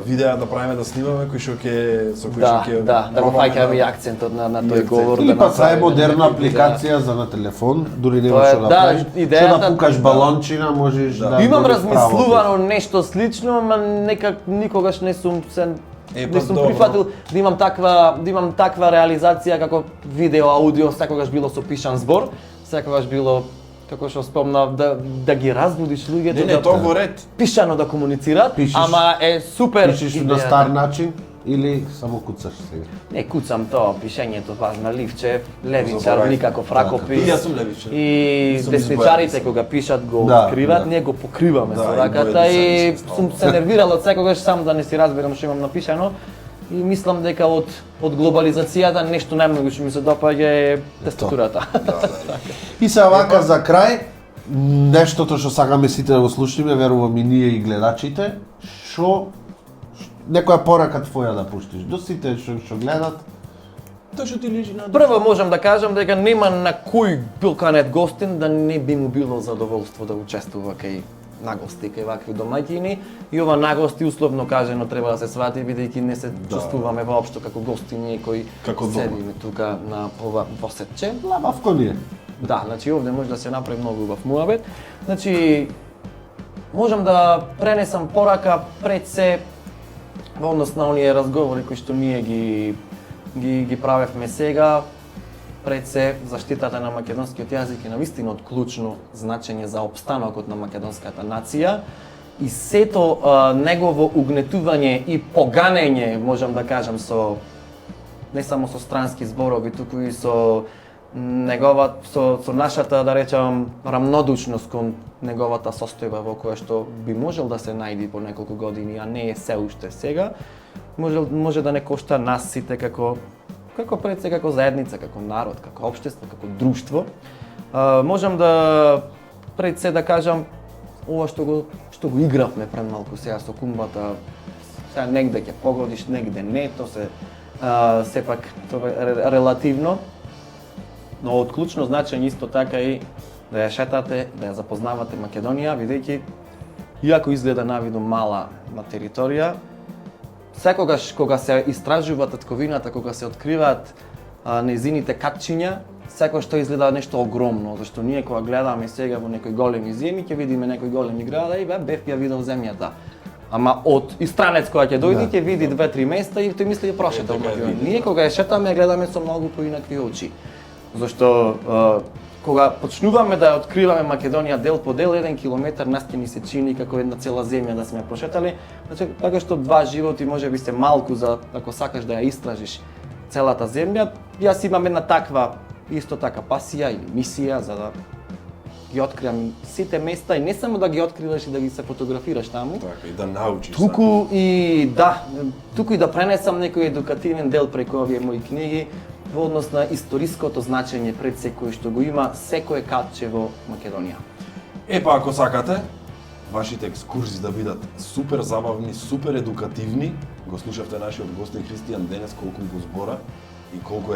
видеа да правиме да снимаме кои што ќе со кои што ќе да го пробаме фаќаме да- и акцентот на И тој акцент. говор. Или па сега е направиме модерна некои, апликација за на телефон, дури нема Тоа е, што да да, правиш. Што идејата- да пукаш балончина, можеш да. Имам добиш размислувано нешто слично, ама некак никогаш не сум се Е, па не сум добро. прифатил да имам таква реализација како видео, аудио, секогаш било со пишан збор, секогаш било како што спомнав да ги разбудиш луѓето Не, да тоа во ред. пишано да комуницираат, Пишеш- ама е супер. Пишеш на идејата. стар начин или само куцаш сега? Не куцам тоа, пишењето пазна Ливчев, Левичар, Заборај. никаков ракопис. И јас сум левичар. И Сум десничарите избојан. кога пишат го Да, откриваат, да. ние го покриваме Да, со и раката бојата и се сум се нервирал од секогаш сам да не си разберам што имам напишано. И мислам дека од глобализацијата нешто најмногу што ми се допаѓа е тестатурата. И се вака за крај, нештото што сакаме сите да го слушнеме, верувам и ние и гледачите, што некоја порака твоја да пуштиш до сите што гледат. Тоа што ти личи на Прво можам да кажам дека нема на кој бил канет гостин да не би му било задоволство да учествува кај нагости, кај вакви домаќини. И ова нагости условно кажано треба да се свати бидејќи не се чувствуваме воопшто како гостини кои Како дома. седиме тука на ова посетче. Лабавко ни е. Да, значи овде може да се направи многу убав муабет. Значи можам да пренесам порака пред се во однос на оние разговори кои што ние ги правевме сега. Пред се заштитата на македонскиот јазик е навистина од клучно значење за опстанокот на македонската нација и сето негово угнетување и поганење, можам да кажам, со не само со странски зборови, туку и со со нашата, да речам, рамнодушност кон неговата состојба во која што би можел да се најди по неколку години, а не е се уште сега, може да не кошта нас сите како пред се, како заедница, како народ, како општество, како друштво. Можам да пред се да кажам ова што го игравме пред малку сега со кумбата, сега негде ќе погодиш, негде не, то се сепак тоа е релативно. Но од клучно значење исто така и да ја шетате, да ја запознавате Македонија, бидејќи иако изгледа навидно мала на територија, секогаш кога се истражува татковината, кога се откриваат нејзините катчиња, секогаш тоа изгледа нешто огромно, зашто ние кога гледаме сега во некои големи земји, ќе видиме некои големи гради и бев ја видов земјата. Ама од и странец кога ќе дојде, ќе види 2-3 места и тој мисли да прошета од Македонија. Ние кога ја шетаме, ја гледаме со многу поинакви очи. Зашто кога почнуваме да откриваме Македонија дел по дел, 1 километар настина ни се чини како една цела земја да сме прошетали, значи така што 2 животи можеби се малку за ако сакаш да ја истражиш целата земја. Јас имам една таква исто така пасија или мисија за да ги откривам сите места и не само да ги откриваш и да ги се фотографираш таму. Така и да научиш. Туку и да пренесам некој едукативен дел преку овие мои книги во однос на историското значење пред секој што го има секое катче во Македонија. Епа ако сакате вашите екскурзии да бидат супер забавни, супер едукативни, го слушавте нашиот гостин Христијан денес колку го збора и колку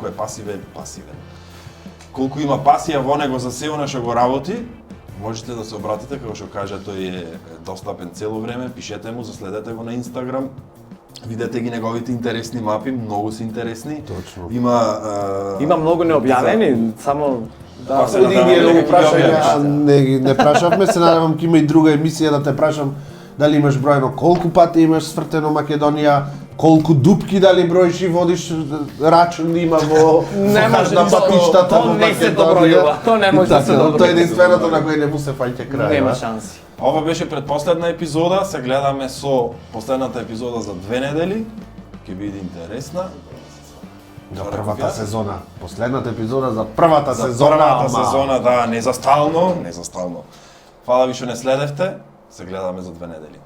е пасивен. Колку има пасија во него за се она што го работи, можете да се обратите, како што кажа, тој е достапен цело време, пишете му, заследете го на Инстаграм. Видете ги неговите интересни мапи, многу се интересни. Точно. Има многу необјавени, само Па се Оди ги надеваме го дека прашање, не прашавме, се надевам ќе има и друга емисија да те прашам дали имаш бројно колку пати имаш свртено Македонија, колку дупки дали броиш и водиш рачун има во не може на патиштата во тоа не се Македонија. добројува, тоа не може да се добројува. Тоа е единственото на кој не му се фаќа крај. Нема а? шанси. Ова беше предпоследна епизода, се гледаме со последната епизода за 2 недели. Ќе биде интересна. За првата сезона. Последната епизода за првата За сезона. првата ама. сезона, да, не за стално. Фала ви што не следевте, се гледаме за 2 недели.